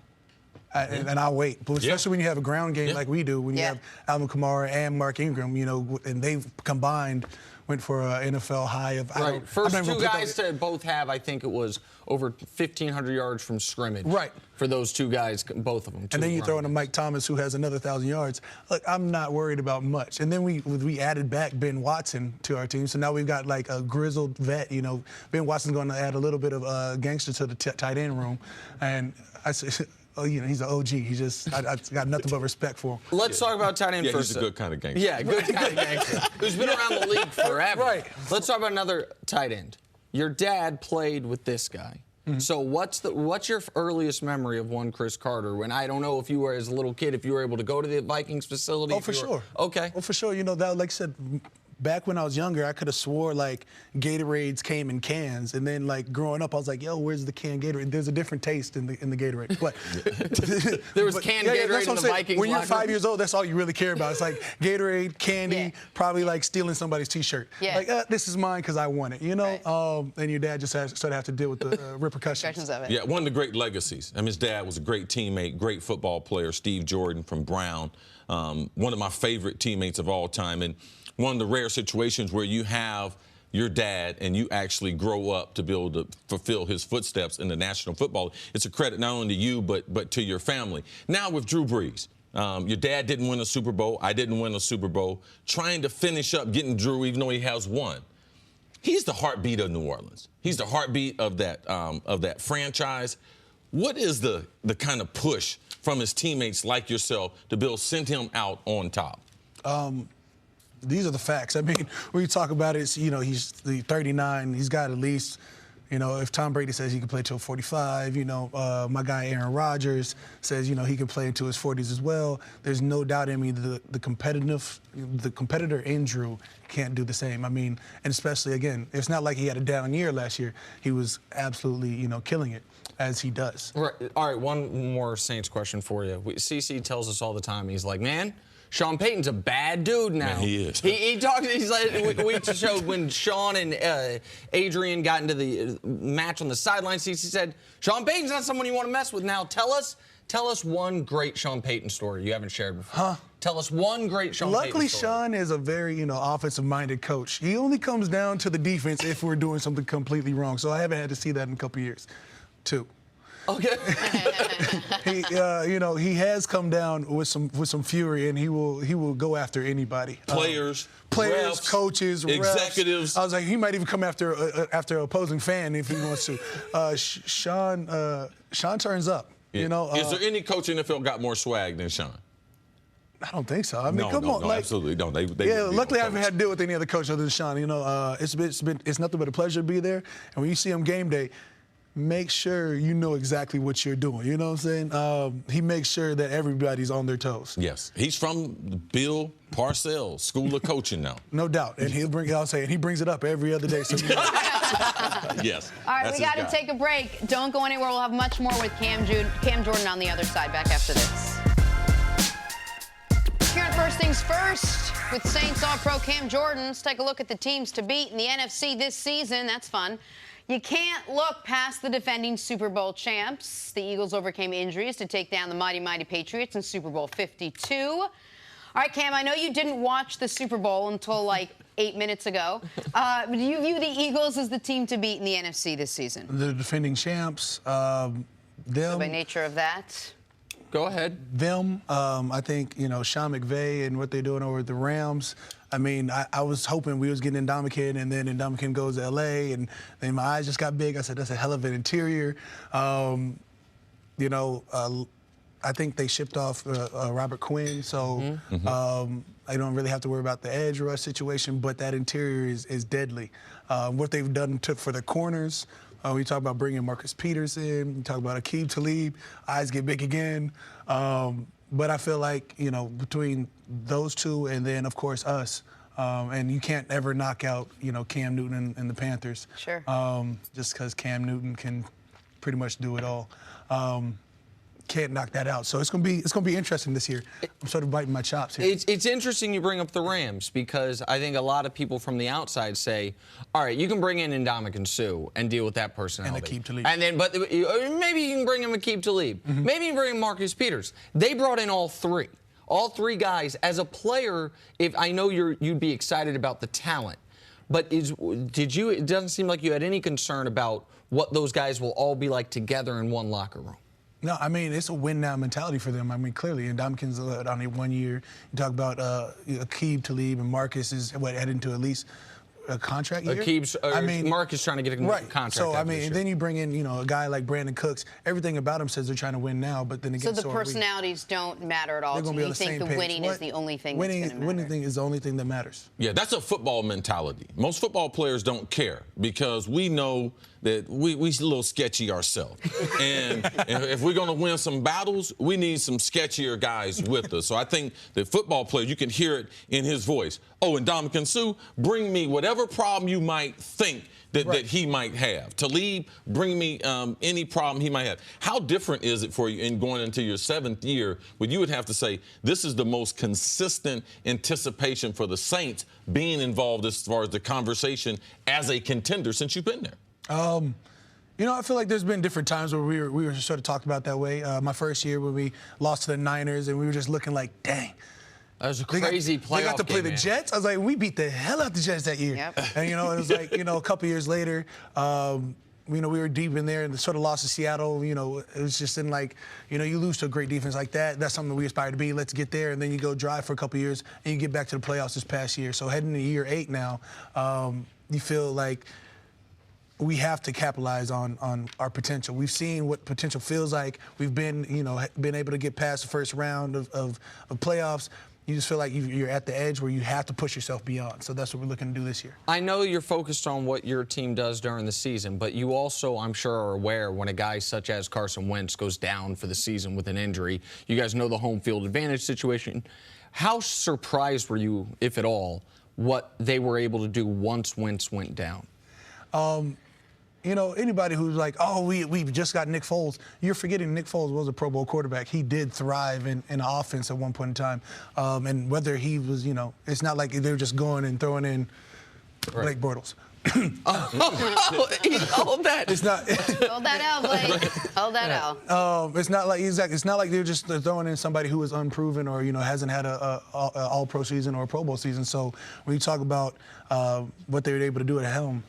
And I'll wait. But especially when you have a ground game like we do, when you have Alvin Kamara and Mark Ingram, you know, and they've combined went for an NFL high of First 2 guys to both have, I think it was over 1,500 yards from scrimmage. Right. For those 2 guys, both of them. And then you throw in a Mike Thomas who has another 1,000 yards. Look, I'm not worried about much. And then we added back Ben Watson to our team, so now we've got like a grizzled vet. You know, Ben Watson's going to add a little bit of gangster to the tight end room, and I say. Oh, you know, he's an OG. He just, I got nothing but respect for him. Let's talk about tight end first. He's a good kind of gangster. Yeah, good kind of gangster. Who's been around the league forever. Right. Let's talk about another tight end. Your dad played with this guy. So what's your earliest memory of one Chris Carter? When I don't know if you were, as a little kid, if you were able to go to the Vikings facility. Oh, for sure. Okay. Oh, for sure. You know, that, like I said, back when I was younger, I could have swore like Gatorades came in cans, and then like growing up, I was like, yo, where's the canned Gatorade? There's a different taste in the Gatorade. But there was canned Gatorade in the Vikings. When you're locker 5 years old, that's all you really care about. It's like Gatorade, candy, probably like stealing somebody's T-shirt. Yeah. Like, this is mine because I want it, you know? Right. And your dad just started to have to deal with the repercussions of it. Yeah, one of the great legacies. I mean, his dad was a great teammate, great football player, Steve Jordan from Brown. One of my favorite teammates of all time. And one of the rare situations where you have your dad and you actually grow up to be able to fulfill his footsteps in the National Football. It's a credit not only to you, but to your family. Now with Drew Brees. Your dad didn't win a Super Bowl. I didn't win a Super Bowl. Trying to finish up getting Drew, even though he has one. He's the heartbeat of New Orleans. He's the heartbeat of that franchise. What is the kind of push from his teammates like yourself to be able to send him out on top? These are the facts. I mean, when you talk about it, you know, he's 39. He's got at least, you know, if Tom Brady says he can play till 45, you know, my guy Aaron Rodgers says, you know, he can play into his 40s as well. There's no doubt in me the competitor in Drew can't do the same. I mean, and especially, again, it's not like he had a down year last year. He was absolutely, you know, killing it, as he does. Right. All right, one more Saints question for you. CC tells us all the time, he's like, man, Sean Payton's a bad dude now. Man, he is. He talks, he's like, we showed when Sean and Adrian got into the match on the sideline, CC said, Sean Payton's not someone you want to mess with now. Tell us one great Sean Payton story you haven't shared before. Huh? Tell us one great Sean Payton story. Luckily, Sean is a very, you know, offensive-minded coach. He only comes down to the defense if we're doing something completely wrong. So I haven't had to see that in a couple years. 2. Okay. You know, he has come down with some fury, and he will go after anybody. Players, refs, coaches, executives. Refs. I was like, he might even come after an opposing fan if he wants to. Sean turns up. Yeah. You know. Is there any coach in the NFL got more swag than Sean? I don't think so. I mean, no, come on, like, absolutely don't. They yeah, luckily I haven't had to deal with any other coach other than Sean. You know, it's nothing but a pleasure to be there. And when you see him game day, make sure you know exactly what you're doing. You know what I'm saying? He makes sure that everybody's on their toes. Yes. He's from Bill Parcells School of Coaching now. No doubt. And he brings it up every other day. So yes. All right, we got to take a break. Don't go anywhere. We'll have much more with Cam Jordan on the other side. Back after this. Here at First Things First with Saints All-Pro Cam Jordan. Let's take a look at the teams to beat in the NFC this season. That's fun. You can't look past the defending Super Bowl champs. The Eagles overcame injuries to take down the mighty, mighty Patriots in Super Bowl 52. All right, Cam, I know you didn't watch the Super Bowl until like 8 minutes ago. Do you view the Eagles as the team to beat in the NFC this season? The defending champs, them. So by nature of that? Go ahead. Them, I think, you know, Sean McVay and what they're doing over at the Rams. I mean, I was hoping we was getting Ndamukong, and then Ndamukong goes to L.A., and then my eyes just got big. I said, that's a hell of an interior. You know, I think they shipped off Robert Quinn, so I don't really have to worry about the edge rush situation, but that interior is deadly. What they've done for the corners, we talk about bringing Marcus Peters in, we talk about Aqib Talib, eyes get big again. But I feel like, you know, between those two and then, of course, us, and you can't ever knock out, you know, Cam Newton and the Panthers. Sure. Just because Cam Newton can pretty much do it all. Can't knock that out. So it's gonna be interesting this year. I'm sort of biting my chops here. It's interesting you bring up the Rams because I think a lot of people from the outside say, all right, you can bring in Ndamukong Suh and deal with that personality. And Aqib Talib. And then, but maybe you can bring him Aqib Talib. Maybe you can bring in Marcus Peters. They brought in all three. All three guys. As a player, if I know you'd be excited about the talent, but it doesn't seem like you had any concern about what those guys will all be like together in one locker room. No, I mean, it's a win-now mentality for them. I mean, clearly, and Ndamukong's on a 1 year. You talk about Aqib Talib, and Marcus is, heading to at least a contract year? Marcus trying to get a contract. So, I mean, and then you bring in, you know, a guy like Brandon Cooks. Everything about him says they're trying to win now, but then again, so the personalities don't matter at all. They're going to be on the same page. You think the winning is the only thing that's going to matter? Winning thing is the only thing that matters. Yeah, that's a football mentality. Most football players don't care because we know that we a little sketchy ourselves. And if we're going to win some battles, we need some sketchier guys with us. So I think that football players, you can hear it in his voice. Oh, and Dominican Sue, bring me whatever problem you might think that he might have. Talib, bring me any problem he might have. How different is it for you in going into your 7th year where you would have to say this is the most consistent anticipation for the Saints being involved as far as the conversation as a contender since you've been there? You know, I feel like there's been different times where we were sort of talked about that way. My first year when we lost to the Niners and we were just looking like, dang. That was a crazy playoff They got to play game, the man. Jets. I was like, we beat the hell out the Jets that year. Yep. And, you know, it was like, you know, a couple years later, you know, we were deep in there and sort of lost to Seattle. You know, it was just in like, you know, you lose to a great defense like that. That's something we aspire to be. Let's get there. And then you go drive for a couple years and you get back to the playoffs this past year. So heading to year 8 now, you feel like we have to capitalize on our potential. We've seen what potential feels like. We've been, you know, been able to get past the first round of playoffs. You just feel like you're at the edge where you have to push yourself beyond. So that's what we're looking to do this year. I know you're focused on what your team does during the season, but you also, I'm sure, are aware when a guy such as Carson Wentz goes down for the season with an injury. You guys know the home field advantage situation. How surprised were you, if at all, what they were able to do once Wentz went down? You know, anybody who's like, oh, we've just got Nick Foles, you're forgetting Nick Foles was a Pro Bowl quarterback. He did thrive in an offense at one point in time. And whether he was, you know, it's not like they were just going and throwing in Blake Bortles. Hold that. It's not. Hold that out, Blake. Hold that out. It's not like It's not like they're just throwing in somebody who is unproven or, you know, hasn't had a All-Pro season or a Pro Bowl season. So when you talk about what they were able to do at helm.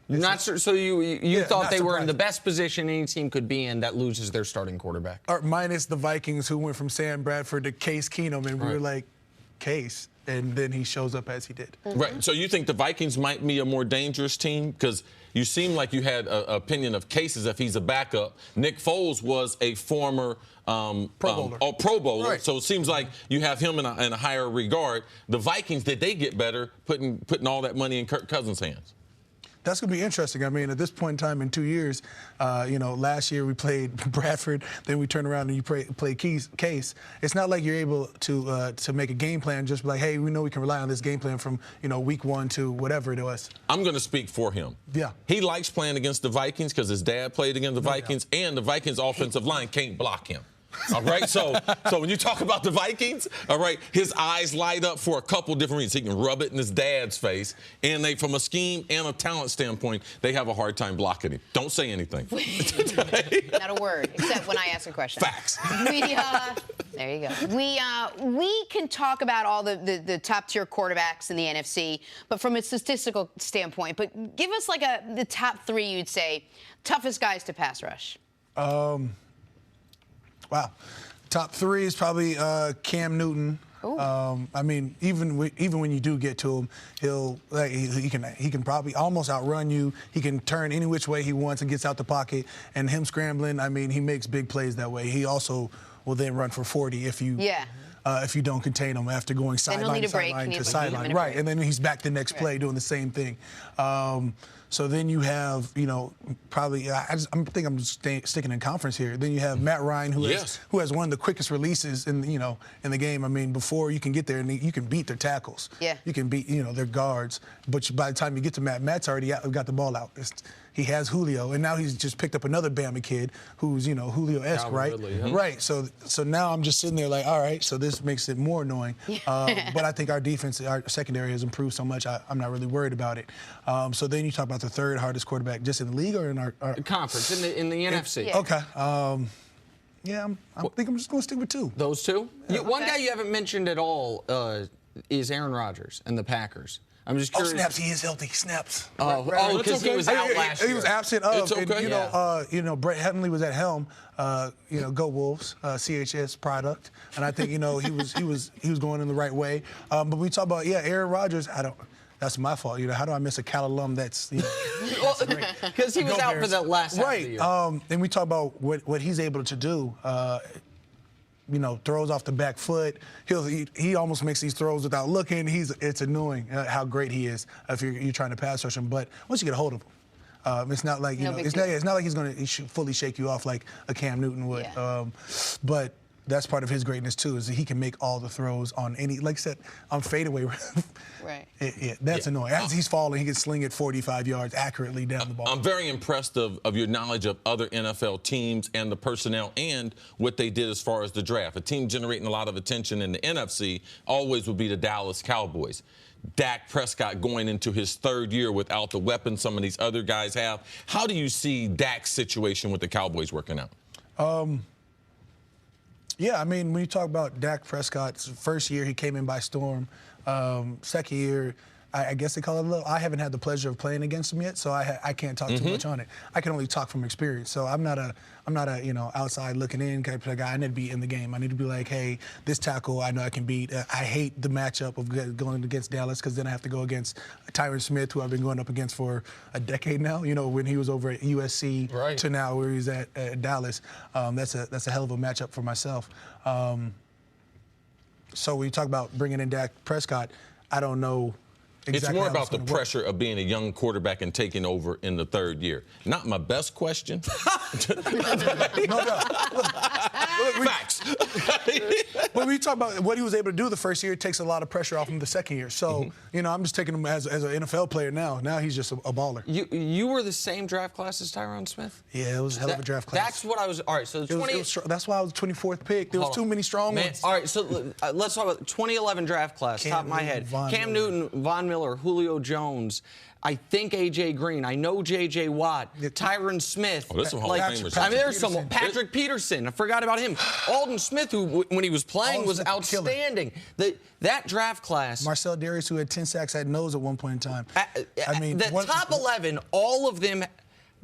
Not so you thought they were in surprising. the best position any team could be in that loses their starting quarterback. Or minus the Vikings, who went from Sam Bradford to Case Keenum, and we were like, Case, and then he shows up as he did. Right. So you think the Vikings might be a more dangerous team? Because you seem like you had an opinion of Cases if he's a backup. Nick Foles was a former Pro Bowler. Pro Bowler. Right. So it seems like you have him in a higher regard. The Vikings, did they get better putting all that money in Kirk Cousins' hands? That's going to be interesting. I mean, at this point in time, in 2 years, you know, last year we played Bradford, then we turn around and you play Case. It's not like you're able to make a game plan, just be like, hey, we know we can rely on this game plan from, you know, week 1 to whatever it was. I'm going to speak for him. Yeah. He likes playing against the Vikings because his dad played against the Vikings, and the Vikings' offensive line can't block him. All right, so when you talk about the Vikings, all right, his eyes light up for a couple different reasons. He can rub it in his dad's face, and they, from a scheme and a talent standpoint, they have a hard time blocking him. Don't say anything. Not a word, except when I ask a question. Facts. There you go. We can talk about all the top-tier quarterbacks in the NFC, but from a statistical standpoint. But give us like the top 3, you'd say, toughest guys to pass rush. Wow. Top 3 is probably Cam Newton. I mean, even when you do get to him, he can probably almost outrun you. He can turn any which way he wants and gets out the pocket. And him scrambling, I mean, he makes big plays that way. He also will then run for 40 if you don't contain him after going sideline to sideline to sideline. Right, and then he's back the next play doing the same thing. So then you have, you know, probably I think I'm sticking in conference here. Then you have Matt Ryan, who has one of the quickest releases in the game. I mean, before you can get there, and you can beat their tackles. Yeah. You can beat their guards. But by the time you get to Matt's already got the ball out. He has Julio, and now he's just picked up another Bama kid who's, Julio-esque, right? Ridley, huh? Right. So now I'm just sitting there like, all right, so this makes it more annoying. But I think our defense, our secondary has improved so much, I'm not really worried about it. So then you talk about the 3rd hardest quarterback just in the league or in our conference, in the NFC. Yeah. Okay. I think I'm just going to stick with 2. Those 2? Yeah. One guy you haven't mentioned at all is Aaron Rodgers and the Packers. I'm just curious. Oh, snaps, he is healthy. Snaps. Because he was out last year. He was absent of. It's okay. And, Brett Hundley was at helm. Go Wolves, CHS product. And I think, he was going in the right way. But we talk about, Aaron Rodgers, that's my fault. How do I miss a Cal alum that's, because he was out for the last half of the year. And we talk about what he's able to do. Throws off the back foot. He almost makes these throws without looking. It's annoying how great he is if you're trying to pass rush him. But once you get a hold of him, It's not like it's not like he's going to fully shake you off like a Cam Newton would. Yeah. But that's part of his greatness too, is that he can make all the throws on any, like I said, on fadeaway. Right. That's annoying. As he's falling, he can sling it 45 yards accurately down the ball. I'm very impressed of your knowledge of other NFL teams and the personnel and what they did as far as the draft. A team generating a lot of attention in the NFC always would be the Dallas Cowboys. Dak Prescott going into his third year without the weapons some of these other guys have. How do you see Dak's situation with the Cowboys working out? Yeah, I mean, when you talk about Dak Prescott's first year, he came in by storm. Second year, I guess they call it a little. I haven't had the pleasure of playing against him yet, so I can't talk too much on it. I can only talk from experience. So I'm not a outside looking in type of guy. I need to be in the game. I need to be like, hey, this tackle I know I can beat. I hate the matchup of going against Dallas because then I have to go against Tyron Smith, who I've been going up against for a decade now. You know, when he was over at USC to now where he's at Dallas. That's a hell of a matchup for myself. So when you talk about bringing in Dak Prescott, I don't know. Exactly, it's more about the pressure of being a young quarterback and taking over in the third year. Not my best question. No doubt. Look, Facts. When we talk about what he was able to do the first year, it takes a lot of pressure off him the second year. So, I'm just taking him as an NFL player now. Now he's just a baller. You were the same draft class as Tyron Smith? Yeah, it was a hell of a draft class. That's what I was. All right, so that's why I was 24th pick. There was too many strong ones. All right, so let's talk about the 2011 draft class, top of my head. Cam Newton, Von Miller, Julio Jones, I think A.J. Green. I know J.J. Watt, Tyron Smith. Oh, this is a Hall of Famers. I mean, there's some. Patrick Peterson. I forgot about him. Alden Smith, who when he was playing was outstanding. That draft class. Marcel Darius, who had 10 sacks at nose at one point in time. I mean, the top 11, all of them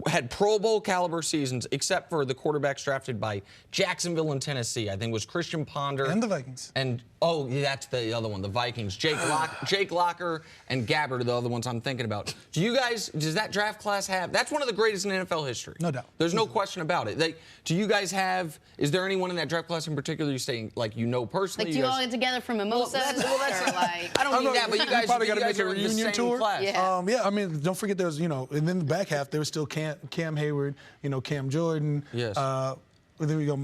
had Pro Bowl caliber seasons, except for the quarterbacks drafted by Jacksonville and Tennessee. I think it was Christian Ponder and the Vikings. And that's the other one, the Vikings. Jake Locker and Gabbard are the other ones I'm thinking about. Does that draft class have? That's one of the greatest in NFL history. No doubt. There's no question about it. Do you guys have? Is there anyone in that draft class in particular you say personally? Like, do you all get together for mimosas? I don't mean that, but you guys probably got to make a are in the reunion same tour. Class. Yeah. I mean, don't forget there was and then the back half there was still Cam Hayward, Cam Jordan. Yes. There we go,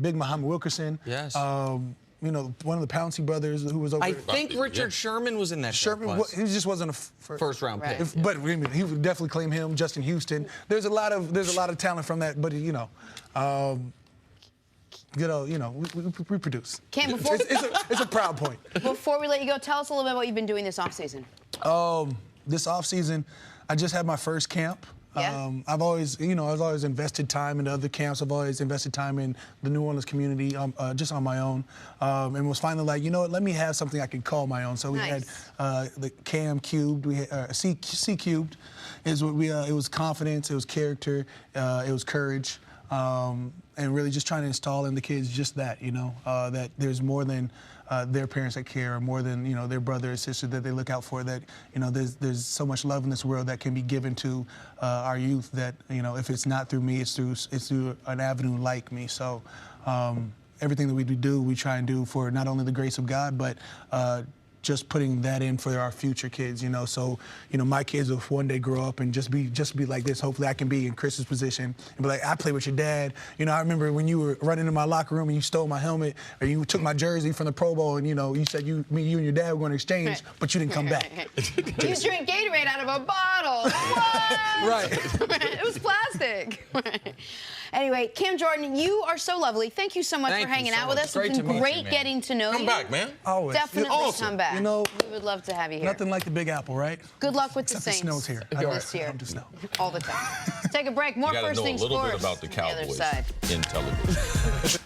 Big Muhammad Wilkerson. Yes. One of the Pouncey brothers who was over. I think Richard Sherman was in that Sherman. class. He just wasn't a first round pick. But he would definitely claim him. Justin Houston. There's a lot of talent from that. But we produce. Cam, before it's a proud point. Before we let you go, tell us a little bit what you've been doing this offseason. This offseason, I just had my first camp. Yeah. I've always invested time in other camps. I've always invested time in the New Orleans community, just on my own, and was finally like, let me have something I can call my own. So we had the Cam Cubed, we had C Cubed, is what we. It was confidence, it was character, it was courage, and really just trying to install in the kids just that, that there's more than their parents that care, or more than their brother or sister that they look out for. That there's so much love in this world that can be given to our youth. That if it's not through me, it's through an avenue like me. So everything that we do, we try and do for not only the grace of God, but just putting that in for our future kids, So, my kids will one day grow up and just be like this. Hopefully I can be in Chris's position and be like, I play with your dad. I remember when you were running in my locker room and you stole my helmet, or you took my jersey from the Pro Bowl, and, you said you and your dad were going to exchange, but you didn't come back. You drink Gatorade out of a bottle. What? Right. It was plastic. Anyway, Cam Jordan, you are so lovely. Thank you so much for hanging out with us. It's been great getting to know you. Come back, man. Always. Definitely come back. We would love to have you here. Nothing like the Big Apple, right? Good luck with the Except Saints. the snow's here. This year. The snow. All the time. Let's take a break. More You First know Things a little Sports bit about the on the other Cowboys side. in television.